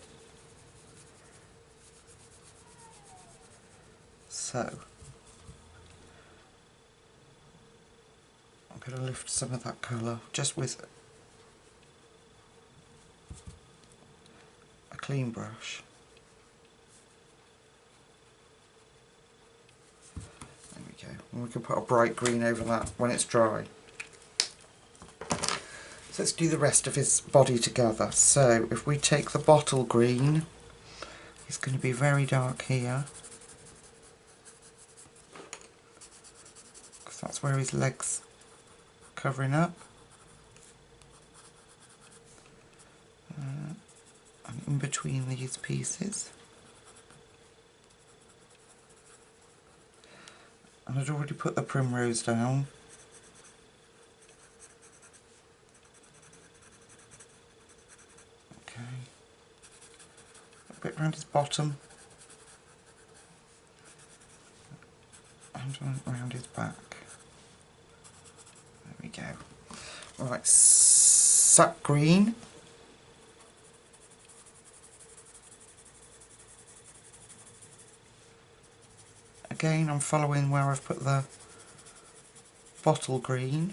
So, I'm going to lift some of that colour just with a clean brush. There we go. And we can put a bright green over that when it's dry. So let's do the rest of his body together. So if we take the bottle green, it's going to be very dark here, because that's where his legs are covering up. And in between these pieces. And I'd already put the primrose down. A bit round his bottom and round his back. There we go. Right, sap green. Again, I'm following where I've put the bottle green.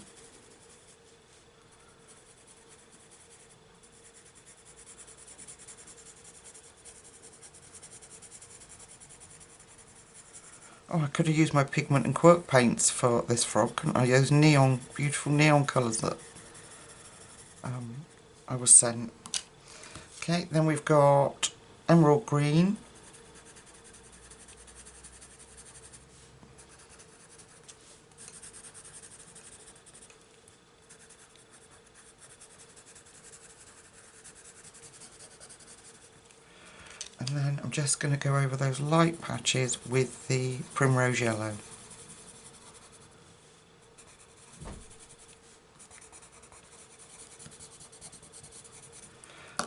Oh, I could have used my pigment and quirk paints for this frog, couldn't I? Those neon, beautiful neon colours that I was sent. Okay, then we've got emerald green. And then I'm just going to go over those light patches with the primrose yellow.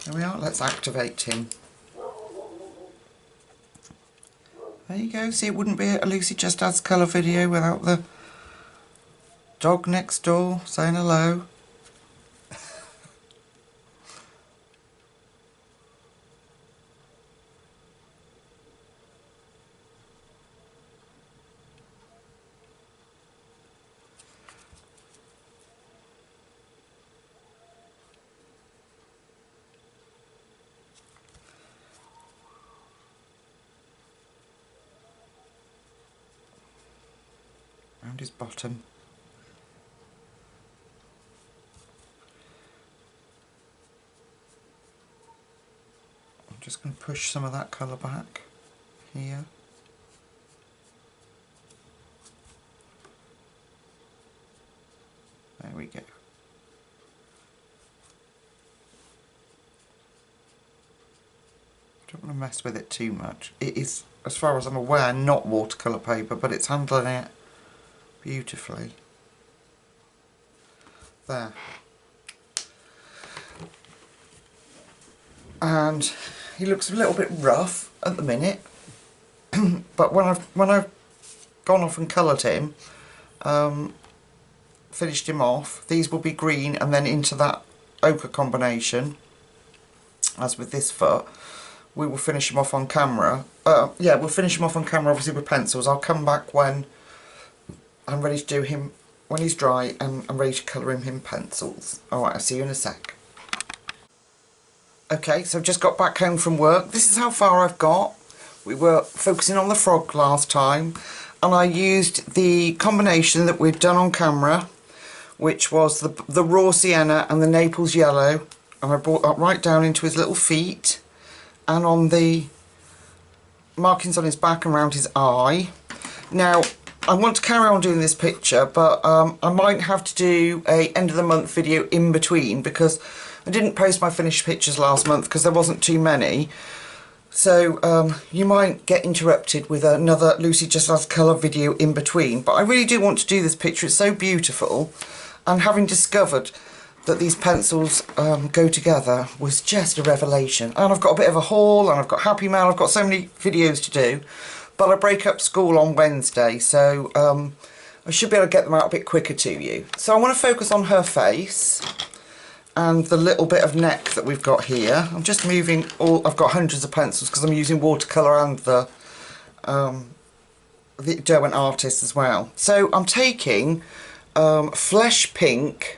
There we are, let's activate him. There you go, see, it wouldn't be a Lucy Just Adds Colour video without the dog next door saying hello. around his bottom. I'm just going to push some of that colour back here. There we go. Don't want to mess with it too much. It is, as far as I'm aware, not watercolour paper, but it's handling it beautifully. There. And he looks a little bit rough at the minute, but when I've gone off and coloured him, finished him off, these will be green and then into that ochre combination, as with this foot. We will finish him off on camera. Yeah, we'll finish him off on camera obviously with pencils. I'll come back when I'm ready to do him, when he's dry and I'm ready to colour him in pencils. Alright, I'll see you in a sec. Okay, so I've just got back home from work. This is how far I've got. We were focusing on the frog last time, and I used the combination that we'd done on camera, which was the raw sienna and the Naples yellow, and I brought that right down into his little feet and on the markings on his back and around his eye. Now, I want to carry on doing this picture, but I might have to do a end of the month video in between, because I didn't post my finished pictures last month because there wasn't too many. So you might get interrupted with another Lucy Just Adds Colour video in between. But I really do want to do this picture. It's so beautiful. And having discovered that these pencils go together was just a revelation. And I've got a bit of a haul, and I've got Happy Mail, I've got so many videos to do. But I break up school on Wednesday, so I should be able to get them out a bit quicker to you. So I want to focus on her face and the little bit of neck that we've got here. I'm just moving I've got hundreds of pencils because I'm using watercolour and the Derwent Artist as well. So I'm taking Flesh Pink,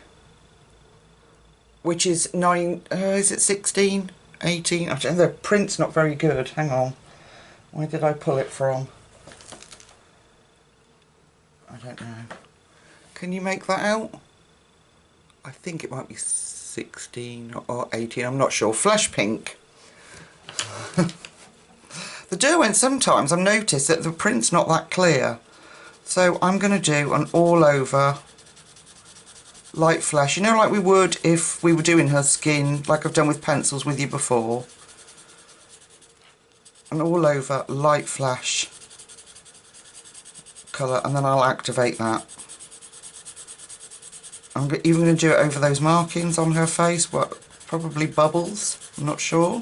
which is is it 16, 18? Actually, the print's not very good. Hang on. Where did I pull it from? I don't know. Can you make that out? I think it might be 16 or 18, I'm not sure. Flesh Pink. The Derwent, sometimes I've noticed that the print's not that clear. So I'm going to do an all over light flesh, you know, like we would if we were doing her skin, like I've done with pencils with you before. An all over light flesh colour, and then I'll activate that. I'm even going to do it over those markings on her face, what, probably bubbles, I'm not sure.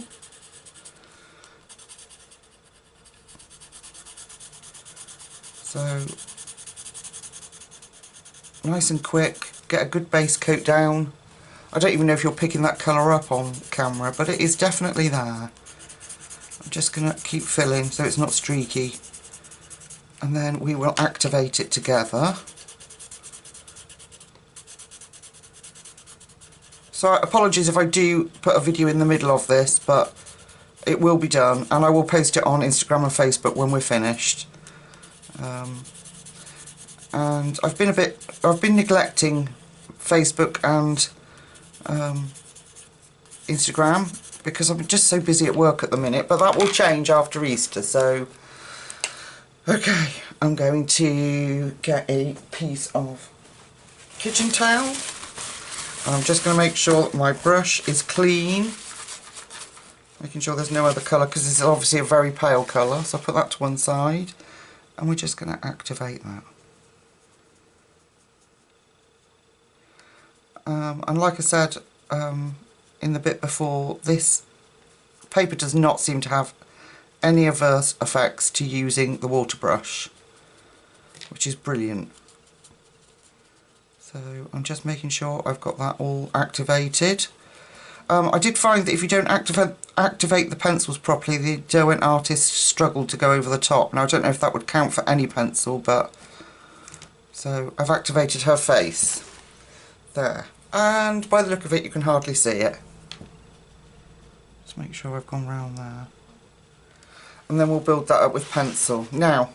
So, nice and quick, get a good base coat down. I don't even know if you're picking that colour up on camera, but it is definitely there. I'm just going to keep filling so it's not streaky, and then we will activate it together. So apologies if I do put a video in the middle of this, but it will be done, and I will post it on Instagram and Facebook when we're finished. And I've been neglecting Facebook and Instagram because I'm just so busy at work at the minute, but that will change after Easter. So okay, I'm going to get a piece of kitchen towel. I'm just going to make sure that my brush is clean, making sure there's no other colour, because this is obviously a very pale colour, so I'll put that to one side, and we're just going to activate that. And like I said in the bit before, this paper does not seem to have any adverse effects to using the water brush, which is brilliant. So I'm just making sure I've got that all activated. I did find that if you don't activate the pencils properly, the Derwent Artist struggled to go over the top. Now I don't know if that would count for any pencil, but so I've activated her face there, and by the look of it you can hardly see it. Just make sure I've gone round there, and then we'll build that up with pencil. Now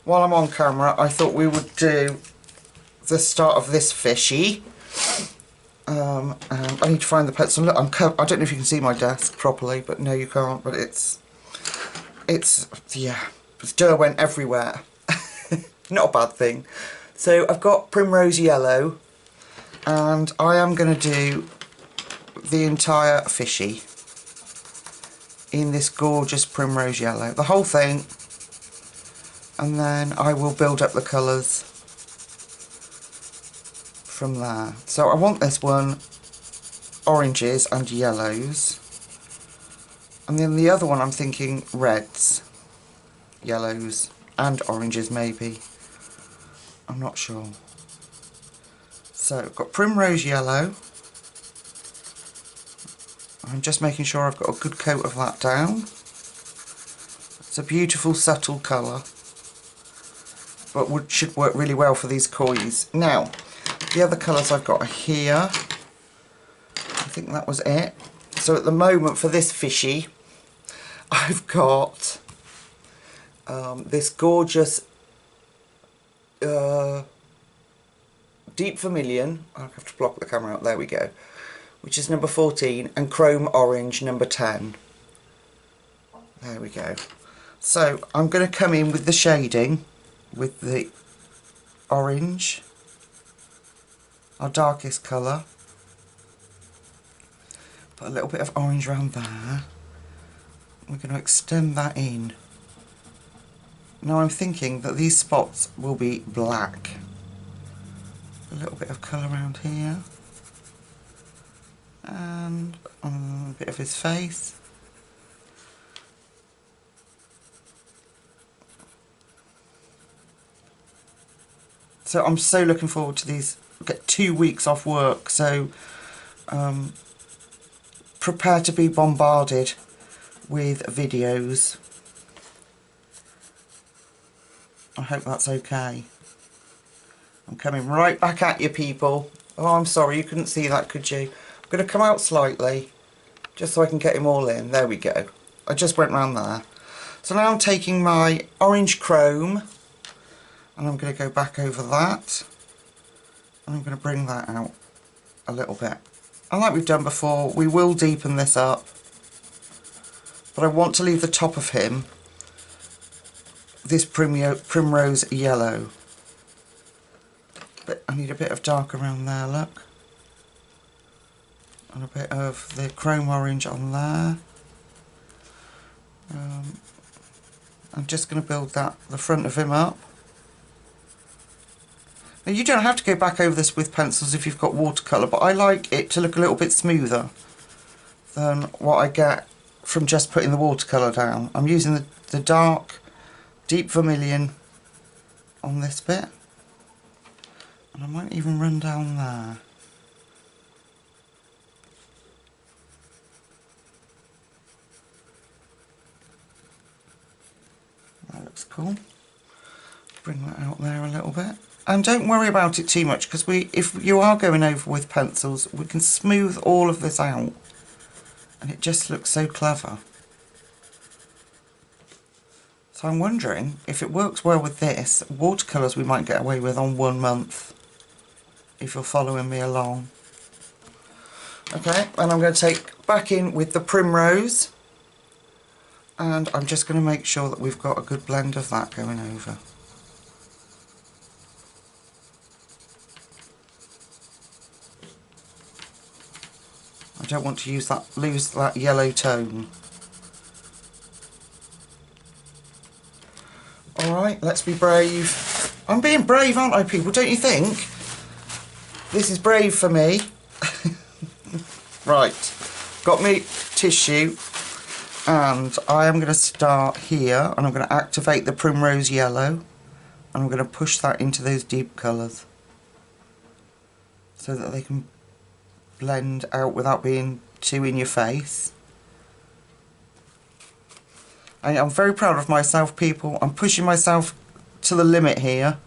while I'm on camera, I thought we would do the start of this fishy. And I need to find the pencil. Look, I don't know if you can see my desk properly, but no, you can't. But it's Derwent everywhere. Not a bad thing. So I've got Primrose Yellow, and I am going to do the entire fishy in this gorgeous Primrose Yellow, the whole thing, and then I will build up the colours from there. So I want this one oranges and yellows, and then the other one I'm thinking reds, yellows and oranges maybe, I'm not sure. So I've got Primrose Yellow. I'm just making sure I've got a good coat of that down. It's a beautiful subtle colour, but should work really well for these koi. Now, the other colours I've got are here. I think that was it. So at the moment for this fishy, I've got this gorgeous deep vermilion. I'll have to block the camera out, there we go, which is number 14, and chrome orange number 10. There we go. So I'm going to come in with the shading with the orange, our darkest colour. Put a little bit of orange around there. We're going to extend that in. Now I'm thinking that these spots will be black. A little bit of colour around here. And a bit of his face. So I'm so looking forward to these. I'll get 2 weeks off work, so prepare to be bombarded with videos. I hope that's okay. I'm coming right back at you, people. Oh, I'm sorry, you couldn't see that, could you? I'm going to come out slightly, just so I can get him all in. There we go. I just went round there. So now I'm taking my orange chrome, and I'm going to go back over that, and I'm going to bring that out a little bit. And like we've done before, we will deepen this up, but I want to leave the top of him this primrose yellow. But I need a bit of dark around there, look. And a bit of the chrome orange on there. I'm just going to build the front of him up. Now you don't have to go back over this with pencils if you've got watercolour, but I like it to look a little bit smoother than what I get from just putting the watercolour down. I'm using the dark, deep vermilion on this bit. And I might even run down there. That looks cool. Bring that out there a little bit. And don't worry about it too much, because if you are going over with pencils, we can smooth all of this out. And it just looks so clever. So I'm wondering if it works well with this, watercolours we might get away with on 1 month, if you're following me along. Okay, and I'm going to take back in with the primrose, and I'm just going to make sure that we've got a good blend of that going over. I don't want to lose that yellow tone. Alright, let's be brave. I'm being brave, aren't I, people? Don't you think? This is brave for me. Right, got me tissue, and I am going to start here, and I'm going to activate the primrose yellow, and I'm going to push that into those deep colours so that they can blend out without being too in your face. I'm very proud of myself, people. I'm pushing myself to the limit here.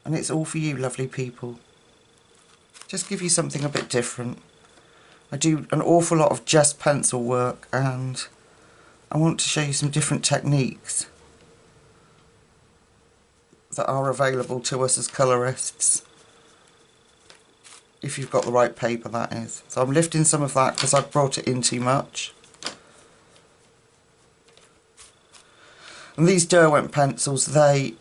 And it's all for you, lovely people. Just give you something a bit different. I do an awful lot of just pencil work, and I want to show you some different techniques that are available to us as colourists, if you've got the right paper, that is. So I'm lifting some of that because I've brought it in too much. And these Derwent pencils, they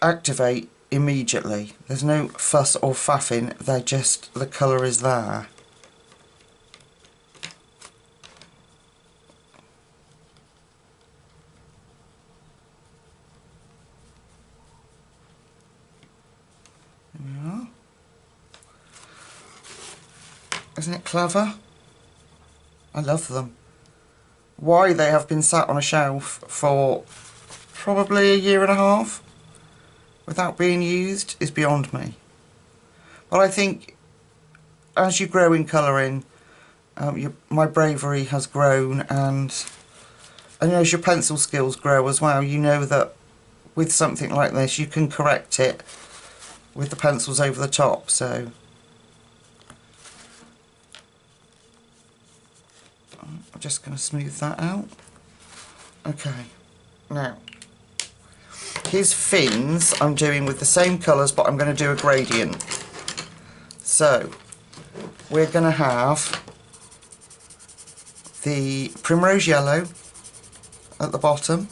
activate immediately. There's no fuss or faffing, they're just, the colour is there. There we are. Isn't it clever? I love them. Why they have been sat on a shelf for probably a year and a half without being used is beyond me. But I think as you grow in colouring, my bravery has grown, and as your pencil skills grow as well, you know that with something like this you can correct it with the pencils over the top. So I'm just going to smooth that out. Okay, now his fins I'm doing with the same colours, but I'm going to do a gradient. So we're going to have the primrose yellow at the bottom,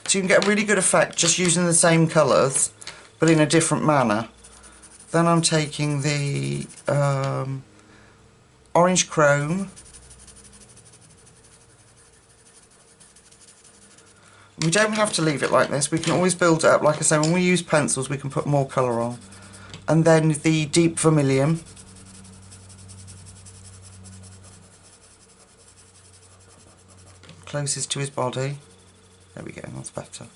so you can get a really good effect just using the same colours but in a different manner. Then I'm taking the orange chrome. We don't have to leave it like this, we can always build it up. Like I say, when we use pencils we can put more colour on. And then the deep vermilion. Closest to his body. There we go, that's better.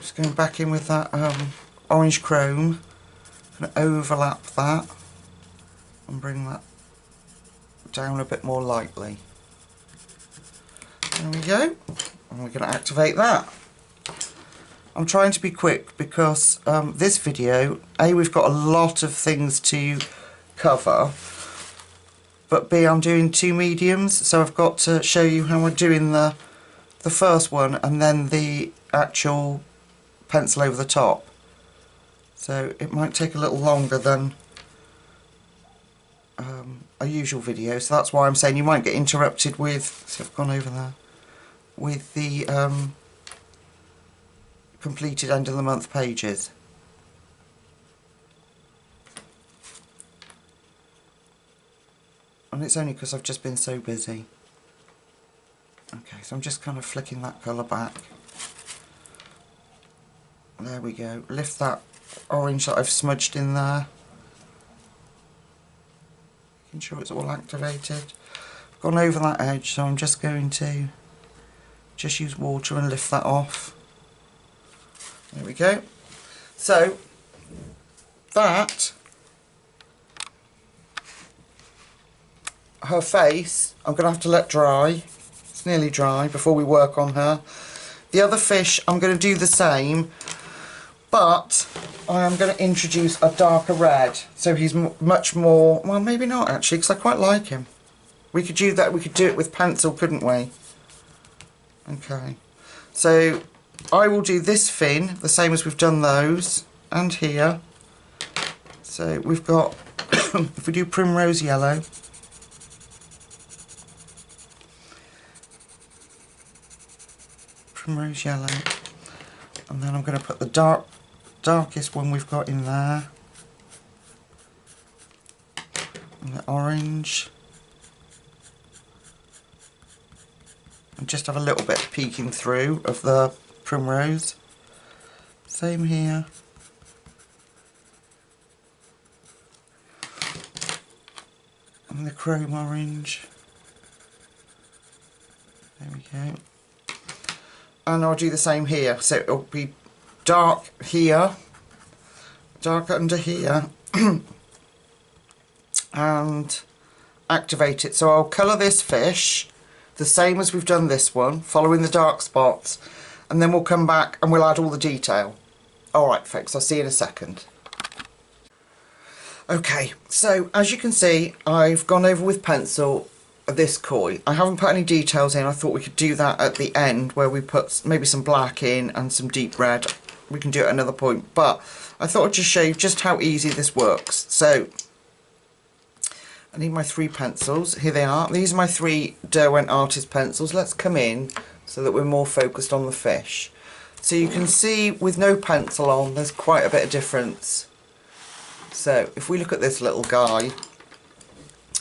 Just going back in with that orange chrome. Going to overlap that and bring that down a bit more lightly. There we go, and we're going to activate that. I'm trying to be quick because this video, A, we've got a lot of things to cover, but B, I'm doing two mediums, so I've got to show you how we're doing the first one and then the actual pencil over the top. So it might take a little longer than a usual video, so that's why I'm saying you might get interrupted with, see, I've gone over there, with the completed end of the month pages. And it's only because I've just been so busy. Okay, so I'm just kind of flicking that colour back. There we go. Lift that orange that I've smudged in there. Making sure it's all activated. I've gone over that edge, so I'm just going to just use water and lift that off. There we go. So that, her face, I'm going to have to let dry. It's nearly dry before we work on her. The other fish, I'm going to do the same, but I am going to introduce a darker red, so he's much more, well, maybe not actually, because I quite like him. We could do that, we could do it with pencil, couldn't we? Okay, so I will do this fin the same as we've done those, and here. So we've got, if we do primrose yellow, primrose yellow, and then I'm going to put the darkest one we've got in there, and the orange, and just have a little bit peeking through of the primrose. Same here. And the chrome orange. There we go. And I'll do the same here, so it'll be dark here, dark under here, and activate it. So I'll colour this fish the same as we've done this one, following the dark spots, and then we'll come back and we'll add all the detail. Alright folks, I'll see you in a second. Okay, so as you can see, I've gone over with pencil this koi. I haven't put any details in. I thought we could do that at the end where we put maybe some black in and some deep red. We can do it at another point, but I thought I'd just show you just how easy this works. So I need my 3 pencils. Here they are. These are my 3 Derwent artist pencils. Let's come in so that we're more focused on the fish. So you can see with no pencil on, there's quite a bit of difference. So if we look at this little guy,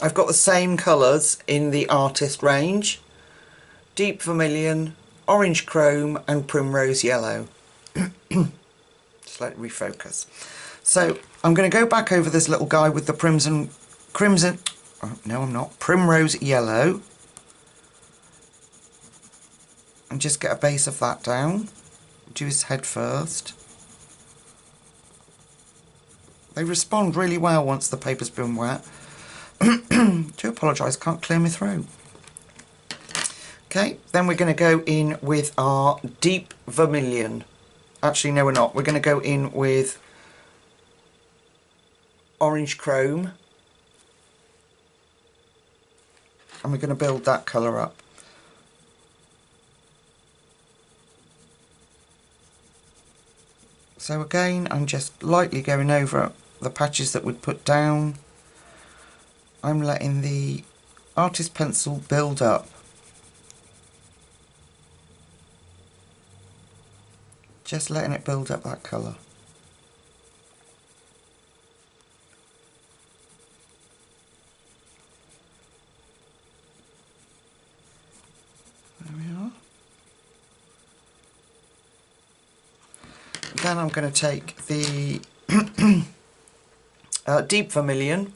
I've got the same colours in the artist range. Deep vermilion, orange chrome and primrose yellow. Just let it refocus. So I'm going to go back over this little guy with the primrose yellow. And just get a base of that down. Do his head first. They respond really well once the paper's been wet. Do apologise, can't clear my throat. Okay, then we're going to go in with our deep vermilion. Actually, no, we're not. We're going to go in with orange chrome. And we're going to build that colour up. So again, I'm just lightly going over the patches that we'd put down. I'm letting the artist pencil build up. Just letting it build up that colour. There we are. Then I'm going to take the deep vermilion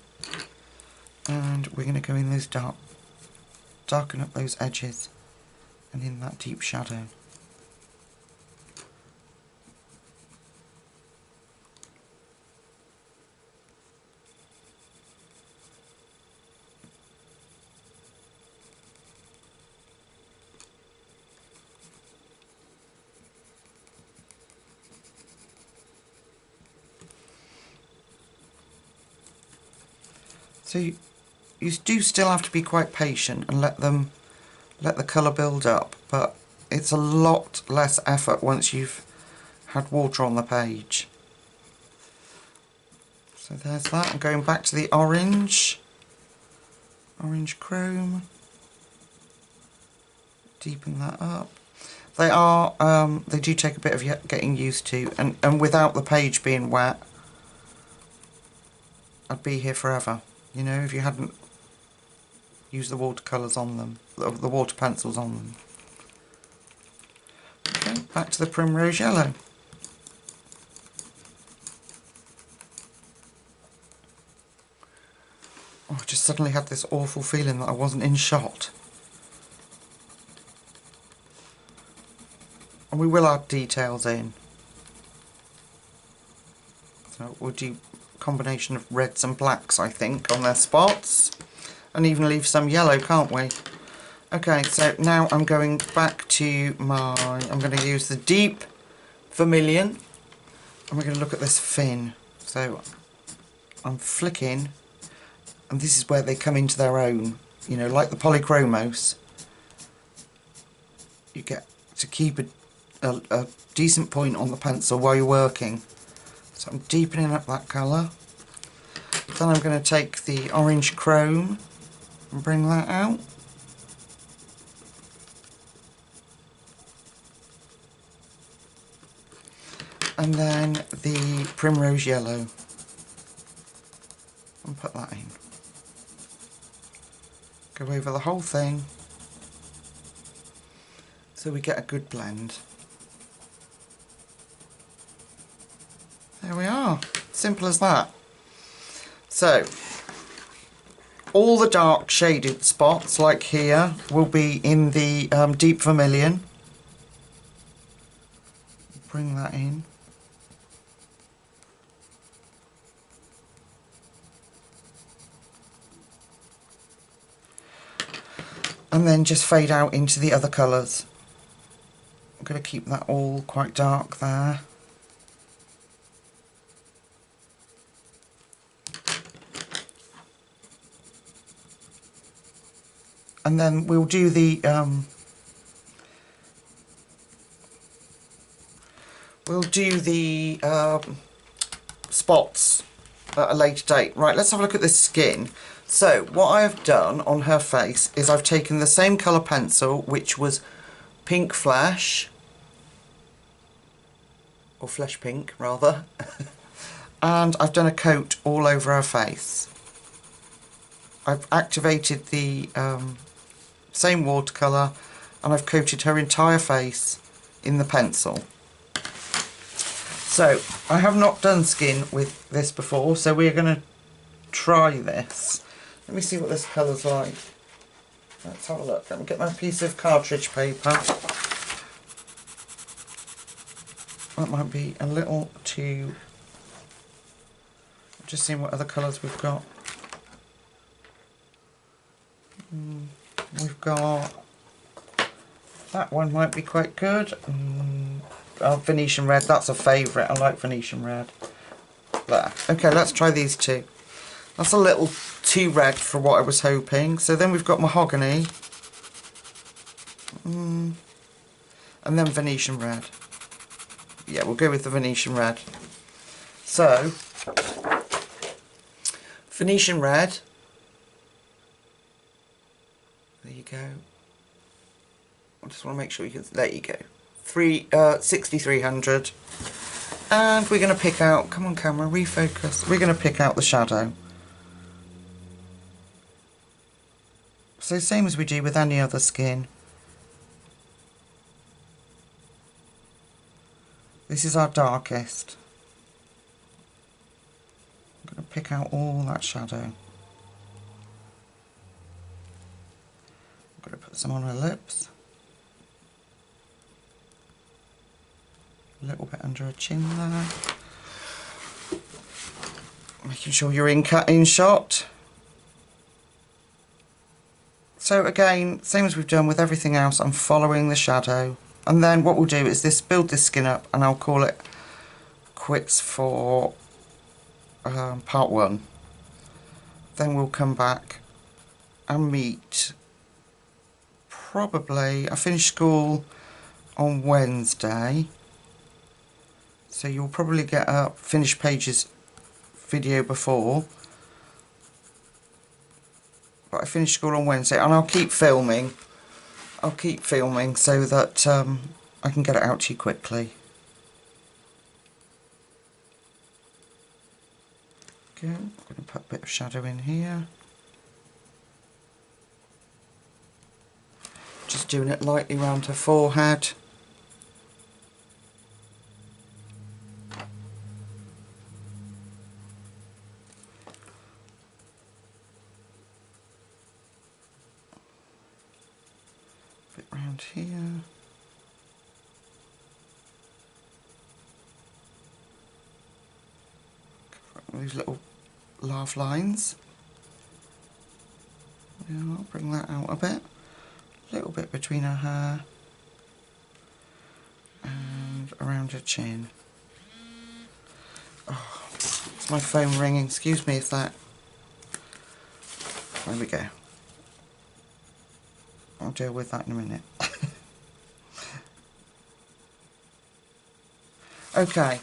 and we're going to go in those darken up those edges and in that deep shadow. So you do still have to be quite patient and let the colour build up, but it's a lot less effort once you've had water on the page. So there's that. I'm going back to the orange chrome, deepen that up. They do take a bit of getting used to, and without the page being wet, I'd be here forever. You know, if you hadn't used the watercolours on them, the water pencils on them. Okay, back to the primrose yellow. Oh, I just suddenly had this awful feeling that I wasn't in shot. And we will add details in. So we'll do combination of reds and blacks, I think, on their spots, and even leave some yellow, can't we? Okay, so now I'm going back to I'm going to use the deep vermilion and we're going to look at this fin. So I'm flicking, and this is where they come into their own, you know, like the polychromos. You get to keep a decent point on the pencil while you're working. So I'm deepening up that colour. Then I'm going to take the orange chrome and bring that out. And then the primrose yellow. And put that in. Go over the whole thing so we get a good blend. There we are. Simple as that. So, all the dark shaded spots, like here, will be in the deep vermilion. Bring that in. And then just fade out into the other colours. I'm going to keep that all quite dark there. and then we'll do the spots at a later date. Right, let's have a look at this skin. So what I have done on her face is I've taken the same colour pencil, which was Pink Flesh, or Flesh Pink rather, and I've done a coat all over her face. I've activated the same watercolour and I've coated her entire face in the pencil. So I have not done skin with this before, so we're going to try this. Let me see what this colour's like. Let's have a look. Let me get my piece of cartridge paper. That might be a little too... Just seeing what other colours we've got. We've got... That one might be quite good. Venetian red, that's a favourite. I like Venetian red. There. Okay, let's try these two. That's a little too red for what I was hoping. So then we've got mahogany. And then Venetian red. Yeah, we'll go with the Venetian red. So, Venetian red. There you go. I just want to make sure you can... There you go. 6300. And we're going to pick out... Come on, camera, refocus. We're going to pick out the shadow. So same as we do with any other skin. This is our darkest. I'm going to pick out all that shadow. I'm going to put some on her lips. A little bit under her chin there. Making sure you're in shot. So again, same as we've done with everything else, I'm following the shadow. And then what we'll do is build this skin up, and I'll call it quits for part 1. Then we'll come back and meet probably... I finish school on Wednesday. So you'll probably get a finished pages video before. But I finish school on Wednesday, and I'll keep filming. I'll keep filming so that I can get it out to you quickly. Okay, I'm going to put a bit of shadow in here. Just doing it lightly around her forehead. Bit round here. These little laugh lines. Yeah, I'll bring that out a bit. A little bit between her hair and around her chin. Oh, it's my phone ringing. Excuse me if that... There we go. I'll deal with that in a minute. Okay,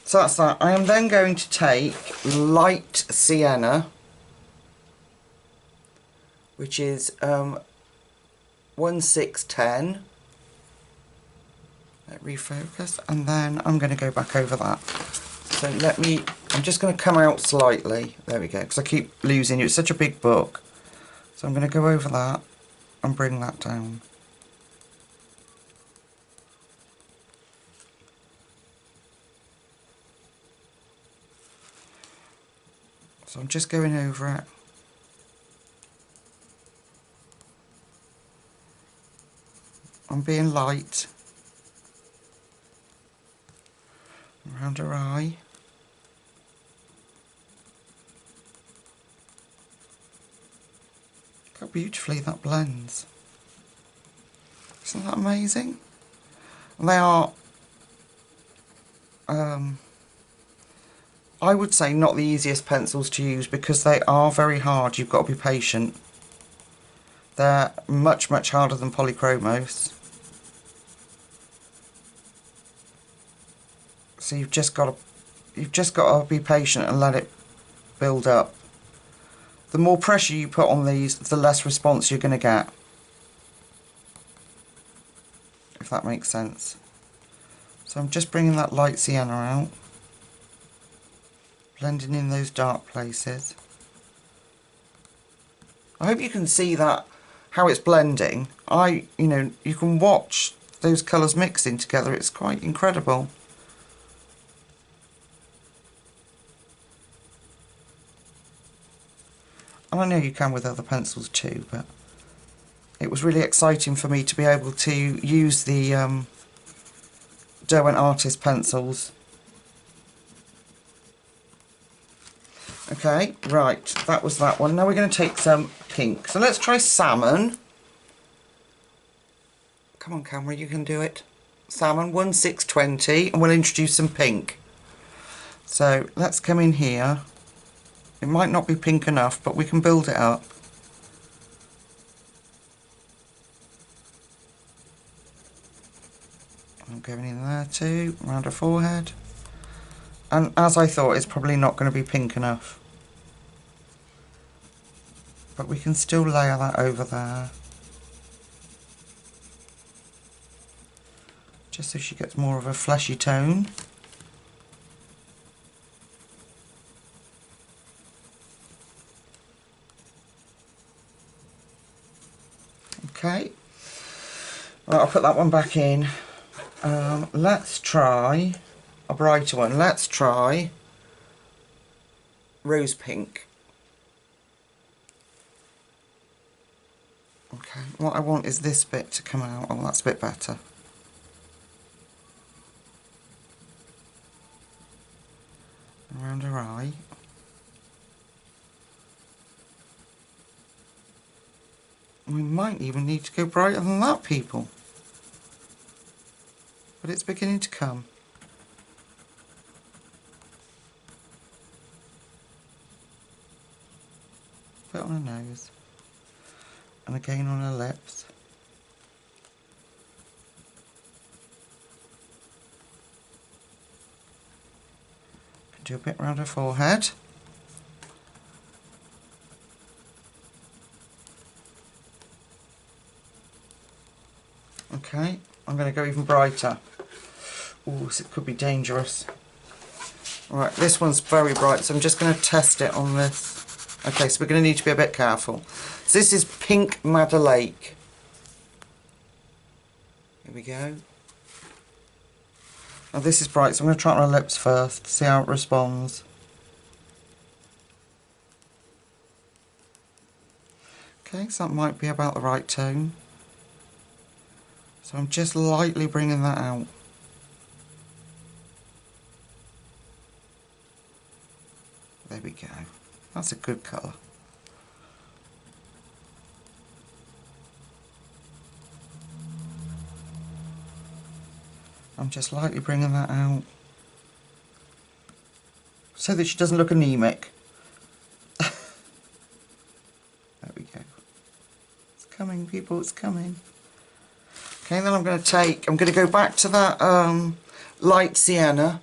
so that's that. I am then going to take light sienna, which is 1610. Let refocus, and then I'm going to go back over that. So I'm just going to come out slightly. There we go, because I keep losing you. It's such a big book. So I'm going to go over that and bring that down. So I'm just going over it. I'm being light. Around her eye. Look how beautifully that blends. Isn't that amazing? And they are, I would say, not the easiest pencils to use because they are very hard. You've got to be patient. They're much, much harder than polychromos. So you've just got to be patient and let it build up. The more pressure you put on these, the less response you're going to get. If that makes sense. So I'm just bringing that light sienna out, blending in those dark places. I hope you can see that, how it's blending. You know, you can watch those colours mixing together. It's quite incredible. And I know you can with other pencils too, but it was really exciting for me to be able to use the Derwent Artist pencils. Okay, right, that was that one. Now we're going to take some pink. So let's try salmon. Come on, camera, you can do it. Salmon 1/620, and we'll introduce some pink. So let's come in here. It might not be pink enough, but we can build it up. I'm going in there too, around her forehead. And as I thought, it's probably not going to be pink enough. But we can still layer that over there. Just so she gets more of a fleshy tone. Okay. Right, I'll put that one back in. Let's try a brighter one. Let's try rose pink. Okay, what I want is this bit to come out. Oh, that's a bit better. Around her eye. We might even need to go brighter than that, people. But it's beginning to come. Bit on her nose. And again on her lips. Can do a bit around her forehead. Okay, I'm going to go even brighter. Ooh, so it could be dangerous. Alright, this one's very bright, so I'm just going to test it on this. Okay, so we're going to need to be a bit careful. So this is Pink Mada Lake. Here we go. Now this is bright, so I'm going to try it on her lips first, see how it responds. Okay, so that might be about the right tone. So I'm just lightly bringing that out. There we go. That's a good colour. I'm just lightly bringing that out so that she doesn't look anemic. There we go. It's coming, people, it's coming. Okay, then I'm going to go back to that light sienna.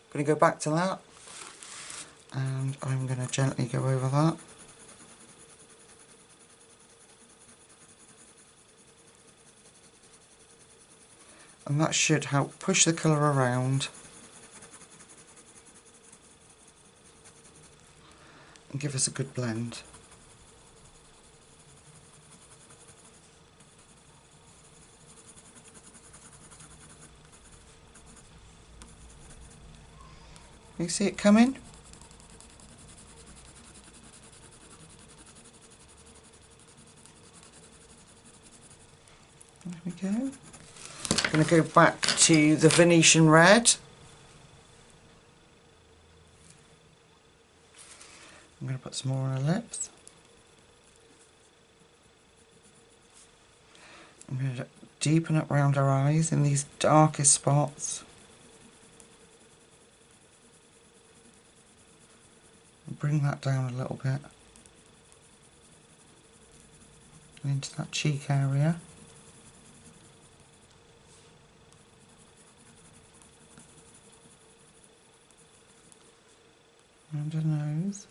I'm going to go back to that. And I'm going to gently go over that. And that should help push the colour around and give us a good blend. You see it coming? There we go. I'm going to go back to the Venetian red. I'm going to put some more on her lips. I'm going to deepen up around her eyes in these darkest spots. Bring that down a little bit. And into that cheek area. Around her nose.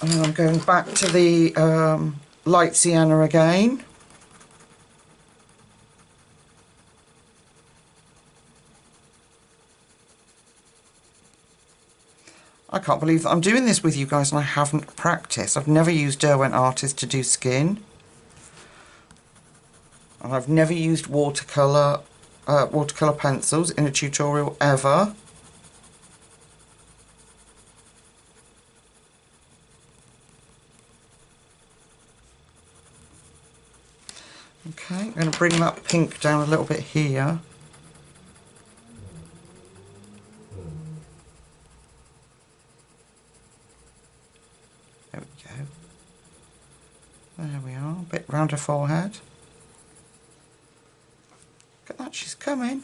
And then I'm going back to the light sienna again. I can't believe that I'm doing this with you guys and I haven't practiced. I've never used Derwent Artist to do skin. And I've never used watercolour pencils in a tutorial ever. Okay, I'm going to bring that pink down a little bit here. There we go. There we are, a bit round her forehead. Look at that, she's coming.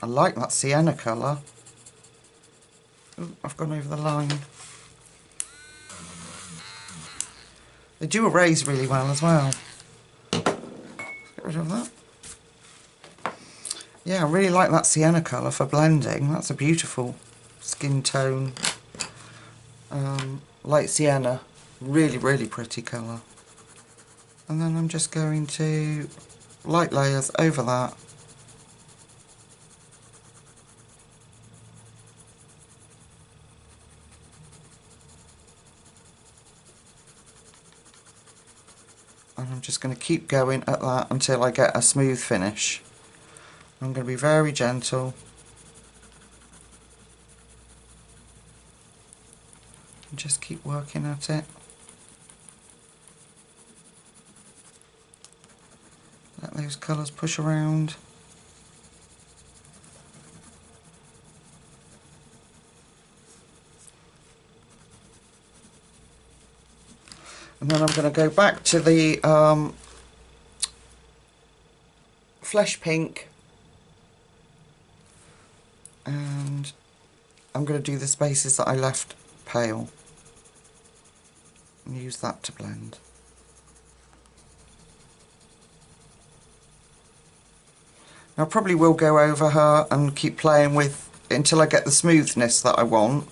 I like that sienna colour. Ooh, I've gone over the line. They do erase really well as well. Get rid of that. Yeah, I really like that sienna colour for blending. That's a beautiful skin tone. Light sienna. Really, really pretty colour. And then I'm just going to light layers over that. And I'm just going to keep going at that until I get a smooth finish. I'm going to be very gentle. And just keep working at it. Let those colours push around. And then I'm going to go back to the flesh pink, and I'm going to do the spaces that I left pale and use that to blend. Now I probably will go over her and keep playing with until I get the smoothness that I want,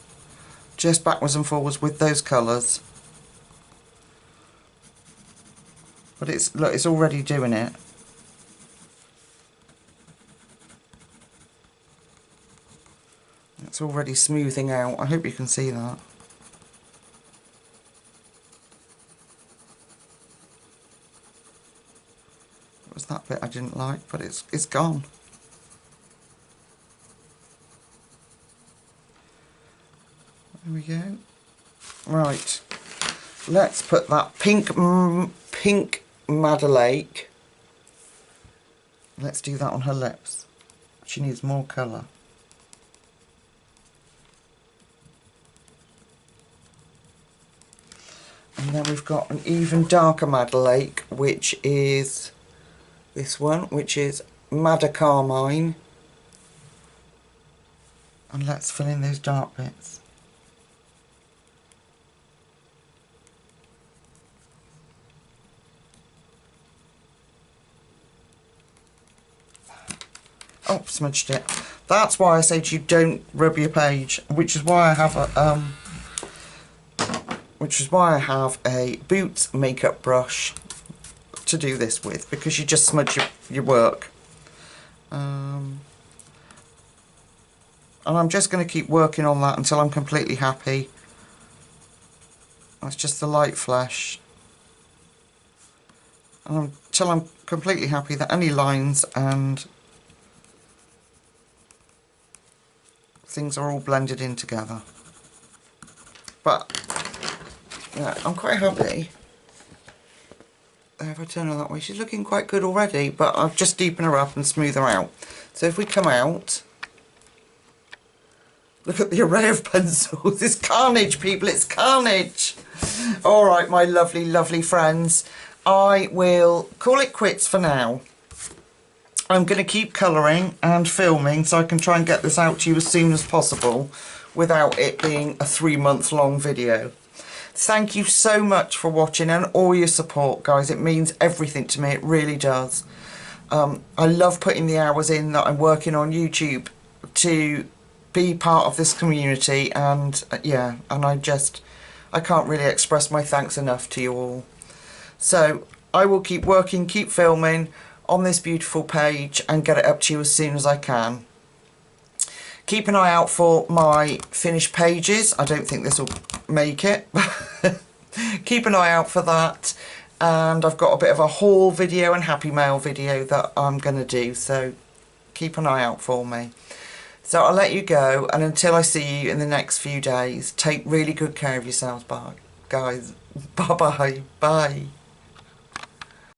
just backwards and forwards with those colours. But it's, look, it's already doing it. It's already smoothing out. I hope you can see that. It was that bit I didn't like, but it's gone. There we go. Right. Let's put that pink Mada Lake. Let's do that on her lips. She needs more colour. And then we've got an even darker Mada Lake, which is this one, which is Mada Carmine. And let's fill in those dark bits. Oh, smudged it. That's why I say to you, don't rub your page, which is why I have a Boots makeup brush to do this with, because you just smudge your work. And I'm just going to keep working on that until I'm completely happy. That's just the light flesh. And until I'm completely happy that any lines and things are all blended in together. But yeah, I'm quite happy. If I turn her that way, she's looking quite good already, but I'll just deepen her up and smooth her out. So if we come out, look at the array of pencils. It's carnage, people, it's carnage. Alright, my lovely, lovely friends, I will call it quits for now. I'm going to keep colouring and filming so I can try and get this out to you as soon as possible without it being a 3-month long video. Thank you so much for watching and all your support, guys. It means everything to me, it really does. I love putting the hours in that I'm working on YouTube to be part of this community, and yeah, and I can't really express my thanks enough to you all. So I will keep working, keep filming on this beautiful page and get it up to you as soon as I can. Keep an eye out for my finished pages. I don't think this will make it. Keep an eye out for that. And I've got a bit of a haul video and happy mail video that I'm going to do, so keep an eye out for me. So I'll let you go, and until I see you in the next few days, take really good care of yourselves, guys. Bye-bye. Bye.